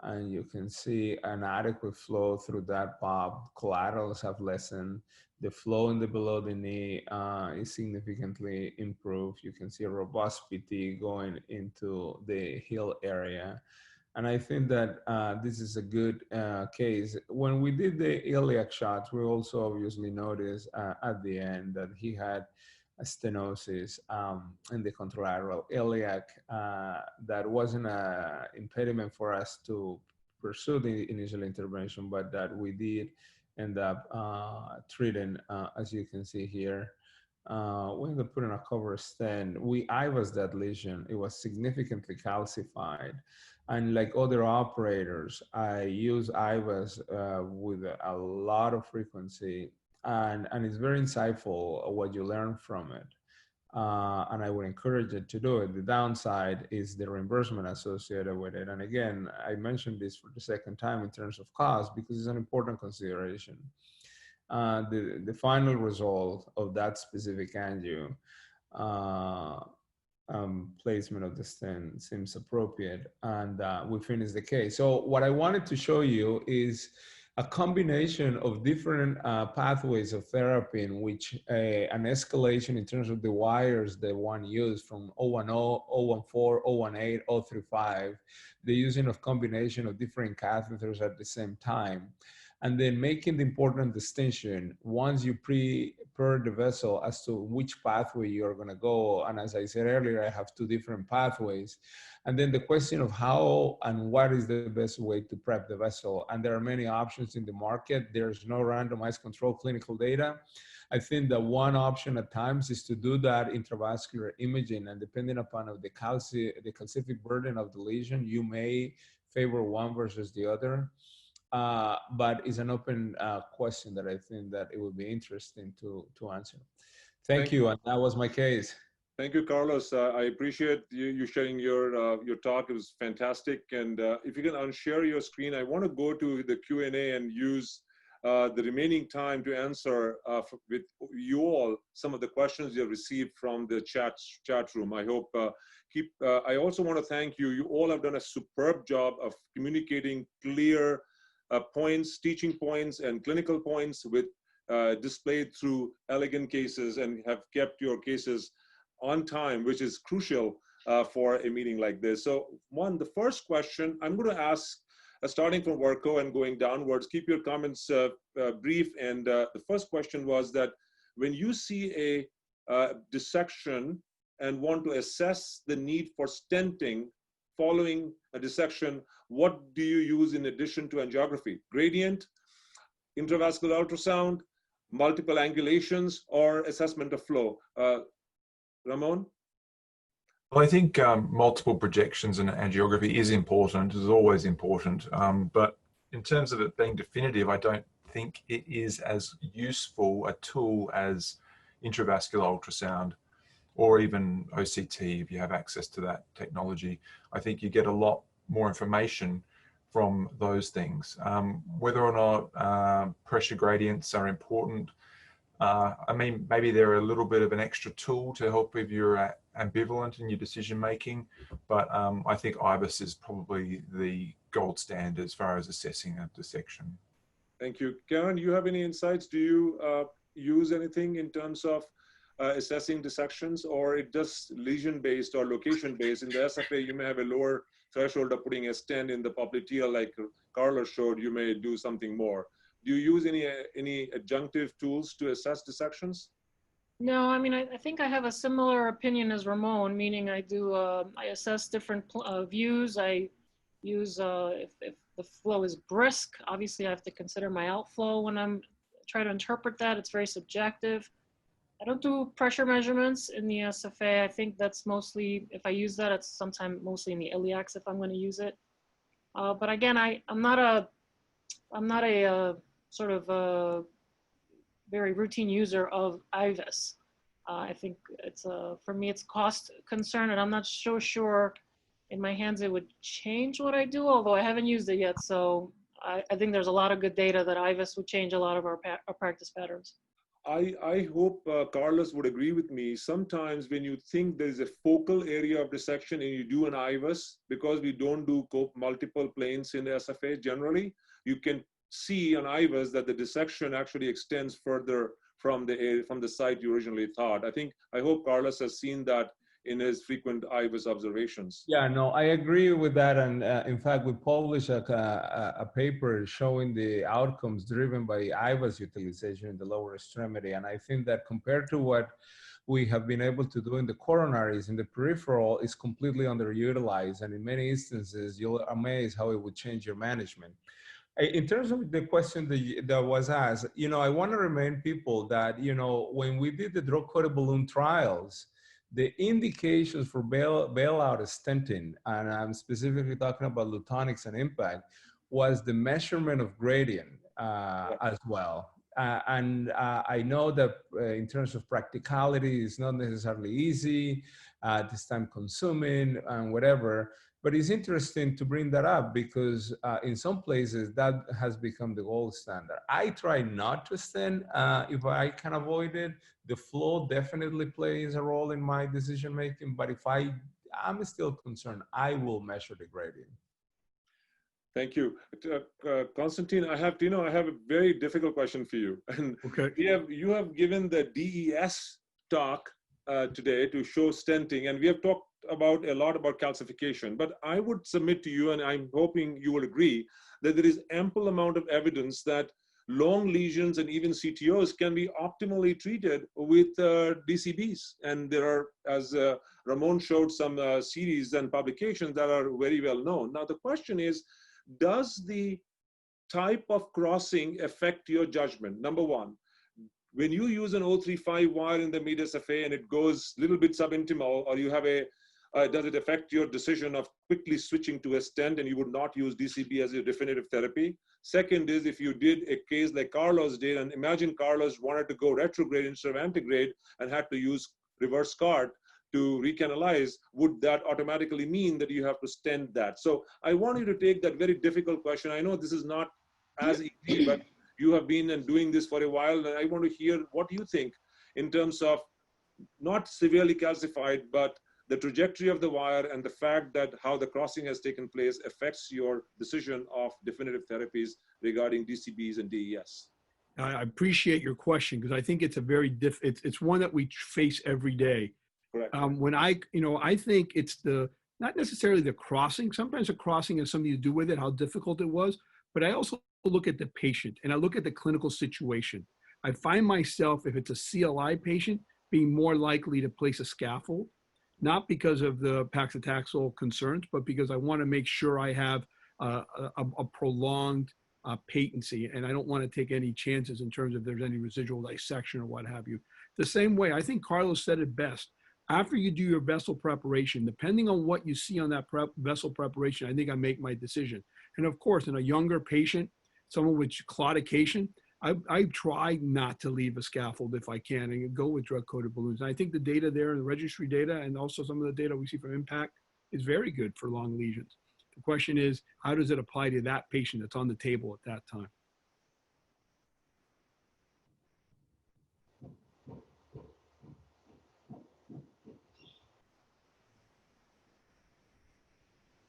F: And you can see an adequate flow through that pop. Collaterals have lessened. The flow in the below the knee is significantly improved. You can see a robust PT going into the heel area. And I think that this is a good case. When we did the iliac shots, we also obviously noticed at the end that he had a stenosis in the contralateral iliac. That wasn't an impediment for us to pursue the initial intervention, but that we did end up treating, as you can see here. We ended up putting a cover stent. We IVAS that lesion. It was significantly calcified. And like other operators, I use IVAS with a lot of frequency, and it's very insightful what you learn from it. And I would encourage it to do it. The downside is the reimbursement associated with it. And again, I mentioned this for the second time in terms of cost because it's an important consideration. The final result of that specific angio placement of the stent seems appropriate, and we finished the case. So what I wanted to show you is a combination of different pathways of therapy in which an escalation in terms of the wires that one used from 010, 014, 018, 035, the using of combination of different catheters at the same time, and then making the important distinction once you prepare the vessel as to which pathway you're gonna go. And as I said earlier, I have two different pathways. And then the question of how and what is the best way to prep the vessel. And there are many options in the market. There's no randomized control clinical data. I think that one option at times is to do that intravascular imaging, and depending upon the calcific burden of the lesion, you may favor one versus the other. But it's an open question that I think that it would be interesting to answer. Thank you, and that was my case.
B: Thank you, Carlos. I appreciate you sharing your talk. It was fantastic. And if you can unshare your screen, I want to go to the Q&A and use the remaining time to answer with you all some of the questions you have received from the chat room. I hope I also want to thank you. You all have done a superb job of communicating clear points, teaching points, and clinical points with displayed through elegant cases, and have kept your cases on time, which is crucial for a meeting like this. So the first question I'm going to ask, starting from Worko and going downwards, keep your comments brief. And the first question was that when you see a dissection and want to assess the need for stenting following a dissection, what do you use in addition to angiography? Gradient, intravascular ultrasound, multiple angulations, or assessment of flow? Ramon?
C: Well, I think multiple projections and angiography is important, is always important. But in terms of it being definitive, I don't think it is as useful a tool as intravascular ultrasound or even OCT if you have access to that technology. I think you get a lot more information from those things. Whether or not pressure gradients are important, I mean, maybe they're a little bit of an extra tool to help if you're ambivalent in your decision making, but I think IVAS is probably the gold standard as far as assessing a dissection.
B: Thank you. Karen, you have any insights? Do you use anything in terms of assessing dissections, or it just lesion-based or location-based? In the SFA, you may have a lower threshold of putting a stent in the popliteal, like Carlos showed. You may do something more. Do you use any adjunctive tools to assess dissections?
E: No, I mean, I think I have a similar opinion as Ramon, meaning I do, I assess different views. I use, if the flow is brisk, obviously I have to consider my outflow when I'm trying to interpret that. It's very subjective. I don't do pressure measurements in the SFA. I think that's mostly, if I use that, it's sometimes mostly in the iliacs if I'm going to use it. But again, I'm not a sort of a very routine user of IVAS. I think it's for me, it's cost concern, and I'm not so sure in my hands it would change what I do, although I haven't used it yet. So I think there's a lot of good data that IVAS would change a lot of our practice patterns.
B: I hope Carlos would agree with me. Sometimes when you think there is a focal area of dissection and you do an IVUS, because we don't do multiple planes in the SFA generally, you can see on IVUS that the dissection actually extends further from the site you originally thought. I hope Carlos has seen that in his frequent IVUS observations.
F: Yeah, no, I agree with that. And in fact, we published a paper showing the outcomes driven by IVUS utilization in the lower extremity. And I think that compared to what we have been able to do in the coronaries, in the peripheral, is completely underutilized. And in many instances, you'll amaze how it would change your management. In terms of the question that was asked, I want to remind people that, when we did the drug-coated balloon trials, the indications for bailout stenting, and I'm specifically talking about Lutonix and impact, was the measurement of gradient as well. I know that in terms of practicality, it's not necessarily easy, it's time consuming and whatever, but it's interesting to bring that up because in some places that has become the gold standard. I try not to stent if I can avoid it. The flow definitely plays a role in my decision making, but if I'm still concerned, I will measure the gradient.
B: Thank you. Constantine, I have a very difficult question for you. And
D: okay.
B: You have given the DES talk today to show stenting, and we have talked a lot about calcification, but I would submit to you, and I'm hoping you will agree, that there is ample amount of evidence that long lesions and even CTOs can be optimally treated with DCBs. And there are, as Ramon showed, some series and publications that are very well known. Now, the question is, does the type of crossing affect your judgment? Number one, when you use an 035 wire in the medius FA and it goes a little bit subintimal, or you have does it affect your decision of quickly switching to a stent and you would not use DCB as your definitive therapy? Second is, if you did a case like Carlos did, and imagine Carlos wanted to go retrograde instead of antegrade and had to use reverse cart to recanalize, would that automatically mean that you have to stent that? So I want you to take that very difficult question. I know this is not as easy, but you have been doing this for a while, and I want to hear what you think in terms of not severely calcified, but the trajectory of the wire and the fact that how the crossing has taken place affects your decision of definitive therapies regarding DCBs and DES.
D: I appreciate your question because I think it's a very it's one that we face every day.
B: Correct.
D: When I think it's not necessarily the crossing. Sometimes the crossing has something to do with it, how difficult it was. But I also look at the patient and I look at the clinical situation. I find myself, if it's a CLI patient, being more likely to place a scaffold, not because of the paclitaxel concerns, but because I want to make sure I have a prolonged patency, and I don't want to take any chances in terms of there's any residual dissection or what have you. The same way, I think Carlos said it best. After you do your vessel preparation, depending on what you see on that vessel preparation, I think I make my decision. And of course, in a younger patient, someone with claudication, I try not to leave a scaffold if I can and go with drug-coated balloons. And I think the data there, the registry data, and also some of the data we see from impact is very good for long lesions. The question is, how does it apply to that patient that's on the table at that time?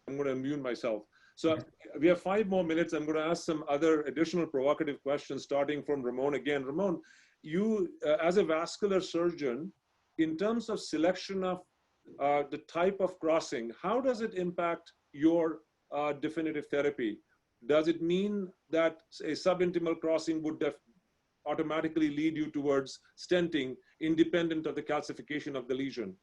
B: I'm going to unmute myself. So we have 5 more minutes. I'm going to ask some other additional provocative questions, starting from Ramon again. Ramon, you, as a vascular surgeon, in terms of selection of the type of crossing, how does it impact your definitive therapy? Does it mean that a subintimal crossing would automatically lead you towards stenting independent of the calcification of the lesion?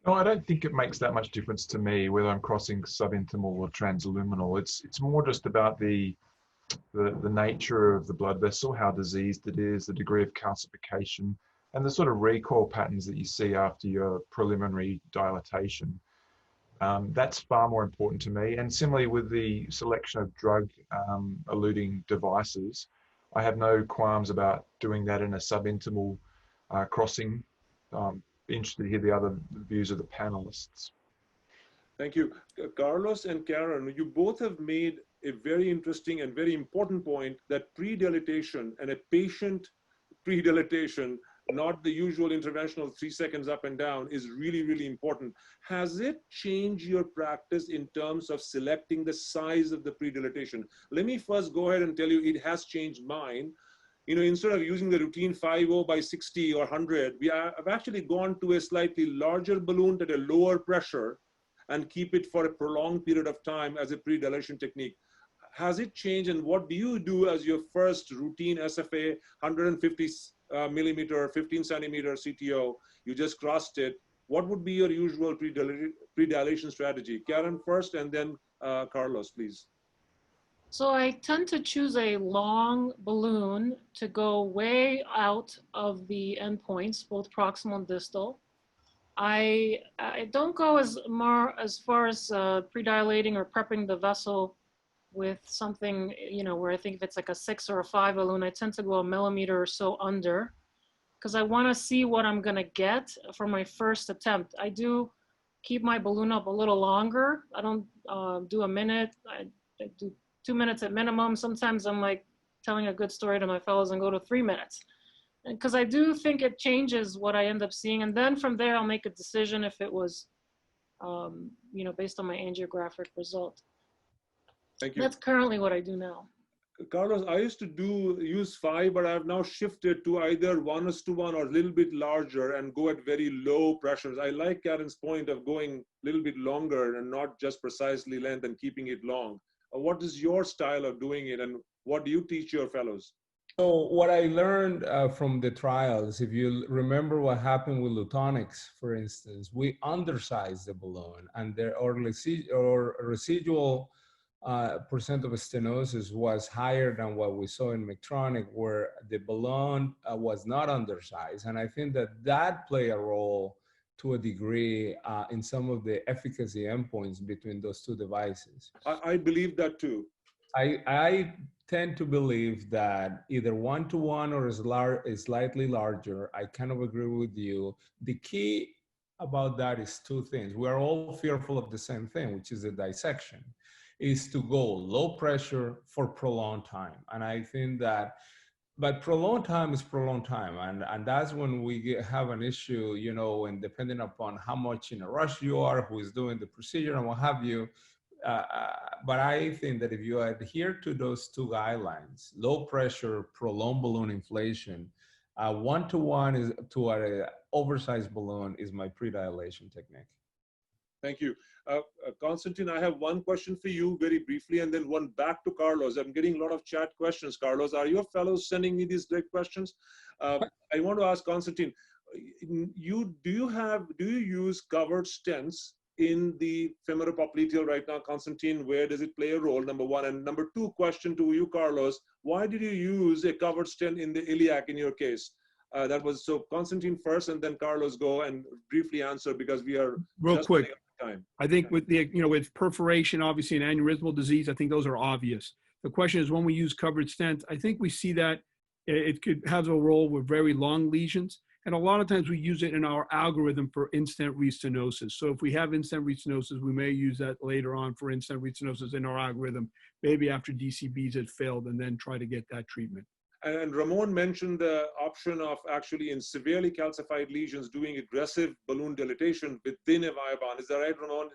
C: No, I don't think it makes that much difference to me whether I'm crossing subintimal or transluminal. It's more just about the nature of the blood vessel, how diseased it is, the degree of calcification, and the sort of recoil patterns that you see after your preliminary dilatation. That's far more important to me. And similarly with the selection of drug-eluting devices, I have no qualms about doing that in a subintimal crossing. Interested to hear the other views of the panelists.
B: Thank you. Carlos and Karen, you both have made a very interesting and very important point that pre-dilatation and a patient pre-dilatation, not the usual interventional 3 seconds up and down, is really, really important. Has it changed your practice in terms of selecting the size of the pre-dilatation? Let me first go ahead and tell you it has changed mine. You know, instead of using the routine 5/0 by 60 or 100, I've actually gone to a slightly larger balloon at a lower pressure and keep it for a prolonged period of time as a pre-dilation technique. Has it changed, and what do you do as your first routine SFA, 150 millimeter, 15 centimeter CTO? You just crossed it. What would be your usual pre-dilation strategy? Karen first, and then Carlos, please.
E: So I tend to choose a long balloon to go way out of the endpoints, both proximal and distal. I don't go as far as pre-dilating or prepping the vessel with something, you know, where I think if it's like a 6 or a 5 balloon, I tend to go a millimeter or so under, because I want to see what I'm going to get for my first attempt. I do keep my balloon up a little longer. I don't do a minute. I do 2 minutes at minimum. Sometimes I'm like telling a good story to my fellows and go to 3 minutes, because I do think it changes what I end up seeing. And then from there, I'll make a decision if it was, you know, based on my angiographic result.
B: Thank you.
E: That's currently what I do now.
B: Carlos, I used to use 5, but I've now shifted to either 1:1 or a little bit larger and go at very low pressures. I like Karen's point of going a little bit longer and not just precisely length and keeping it long. What is your style of doing it, and what do you teach your fellows?
F: So what I learned from the trials, if you remember what happened with Lutonix, for instance, we undersized the balloon, and there or residual percent of stenosis was higher than what we saw in Medtronic, where the balloon was not undersized. And I think that played a role to a degree in some of the efficacy endpoints between those two devices.
B: I believe that too.
F: I tend to believe that either 1:1 or is slightly larger. I kind of agree with you. The key about that is two things. We are all fearful of the same thing, which is the dissection, is to go low pressure for prolonged time. And I think that, but prolonged time is prolonged time. And that's when we have an issue, you know, and depending upon how much in a rush you are, who is doing the procedure and what have you. But I think that if you adhere to those two guidelines, low pressure, prolonged balloon inflation, 1:1 is to an oversized balloon is my pre-dilation technique.
B: Thank you. Constantine, I have one question for you very briefly, and then one back to Carlos. I'm getting a lot of chat questions. Carlos, are your fellows sending me these great questions? I want to ask Constantine, do you use covered stents in the femoropopliteal right now? Constantine, where does it play a role, number one? And number two question to you, Carlos, why did you use a covered stent in the iliac in your case? That was, so Constantine first, and then Carlos go and briefly answer, because we are
D: real
B: just
D: quick.
B: running out of time.
D: I think with the, you know, with perforation, obviously, and aneurysmal disease, I think those are obvious. The question is when we use covered stents, I think we see that it could have a role with very long lesions. And a lot of times we use it in our algorithm for in-stent restenosis. So if we have in-stent restenosis, we may use that later on for in-stent restenosis in our algorithm, maybe after DCBs had failed, and then try to get that treatment.
B: And Ramon mentioned the option of actually in severely calcified lesions doing aggressive balloon dilatation within a Viabahn. Is that right, Ramon?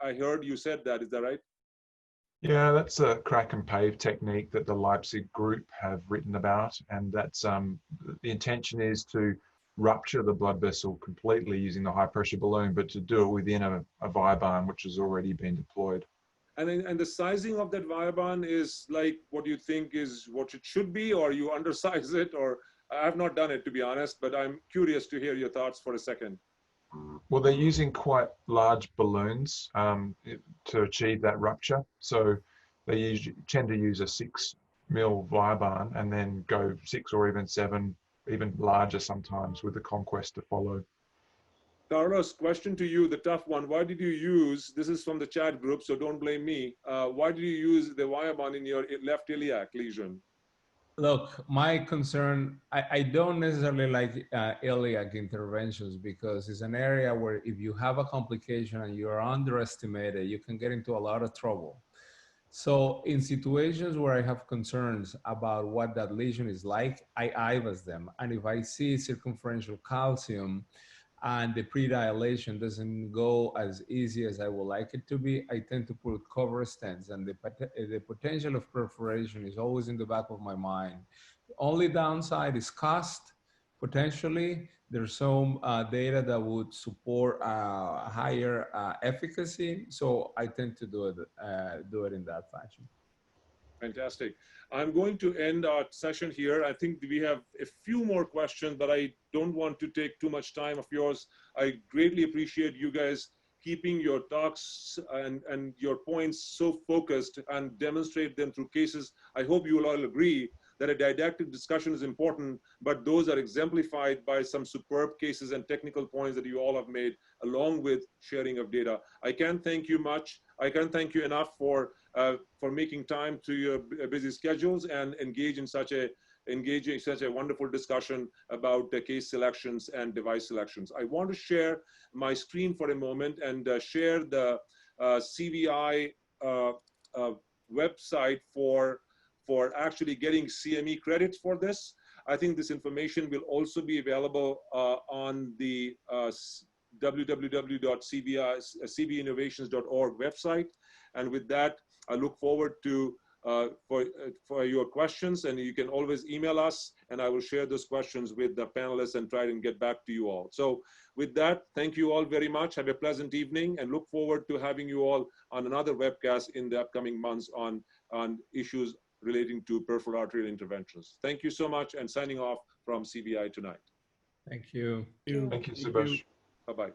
B: I heard you said that. Is that right?
C: Yeah, that's a crack and pave technique that the Leipzig group have written about. And that's the intention is to rupture the blood vessel completely using the high pressure balloon, but to do it within a Viabahn, which has already been deployed.
B: And the sizing of that Viabahn is like what you think is what it should be, or you undersize it, or I have not done it, to be honest, but I'm curious to hear your thoughts for a second.
C: Well, they're using quite large balloons to achieve that rupture. So they tend to use a 6 mil Viabahn and then go 6 or even 7, even larger sometimes, with the Conquest to follow.
B: Carlos, question to you, the tough one. Why did you use, this is from the chat group, so don't blame me. Why did you use the Viabahn in your left iliac lesion?
F: Look, my concern, I don't necessarily like iliac interventions, because it's an area where if you have a complication and you are underestimated, you can get into a lot of trouble. So in situations where I have concerns about what that lesion is like, I IVAS them. And if I see circumferential calcium and the pre-dilation doesn't go as easy as I would like it to be, I tend to put cover stents, and the potential of perforation is always in the back of my mind. The only downside is cost. Potentially, there's some data that would support higher efficacy, so I tend to do it in that fashion.
B: Fantastic. I'm going to end our session here. I think we have a few more questions, but I don't want to take too much time of yours. I greatly appreciate you guys keeping your talks and your points so focused and demonstrate them through cases. I hope you will all agree that a didactic discussion is important, but those are exemplified by some superb cases and technical points that you all have made, along with sharing of data. I can't thank you much. I can't thank you enough for making time to your busy schedules and engaging such a wonderful discussion about the case selections and device selections. I want to share my screen for a moment and share the CVI website for actually getting CME credits for this. I think this information will also be available on the www.cvinnovations.org website. And with that, I look forward to for your questions, and you can always email us, and I will share those questions with the panelists and try and get back to you all. So with that, thank you all very much. Have a pleasant evening, and look forward to having you all on another webcast in the upcoming months on issues relating to peripheral arterial interventions. Thank you so much, and signing off from CVI tonight.
F: Thank you.
C: Thank you, Subhash.
B: Bye-bye.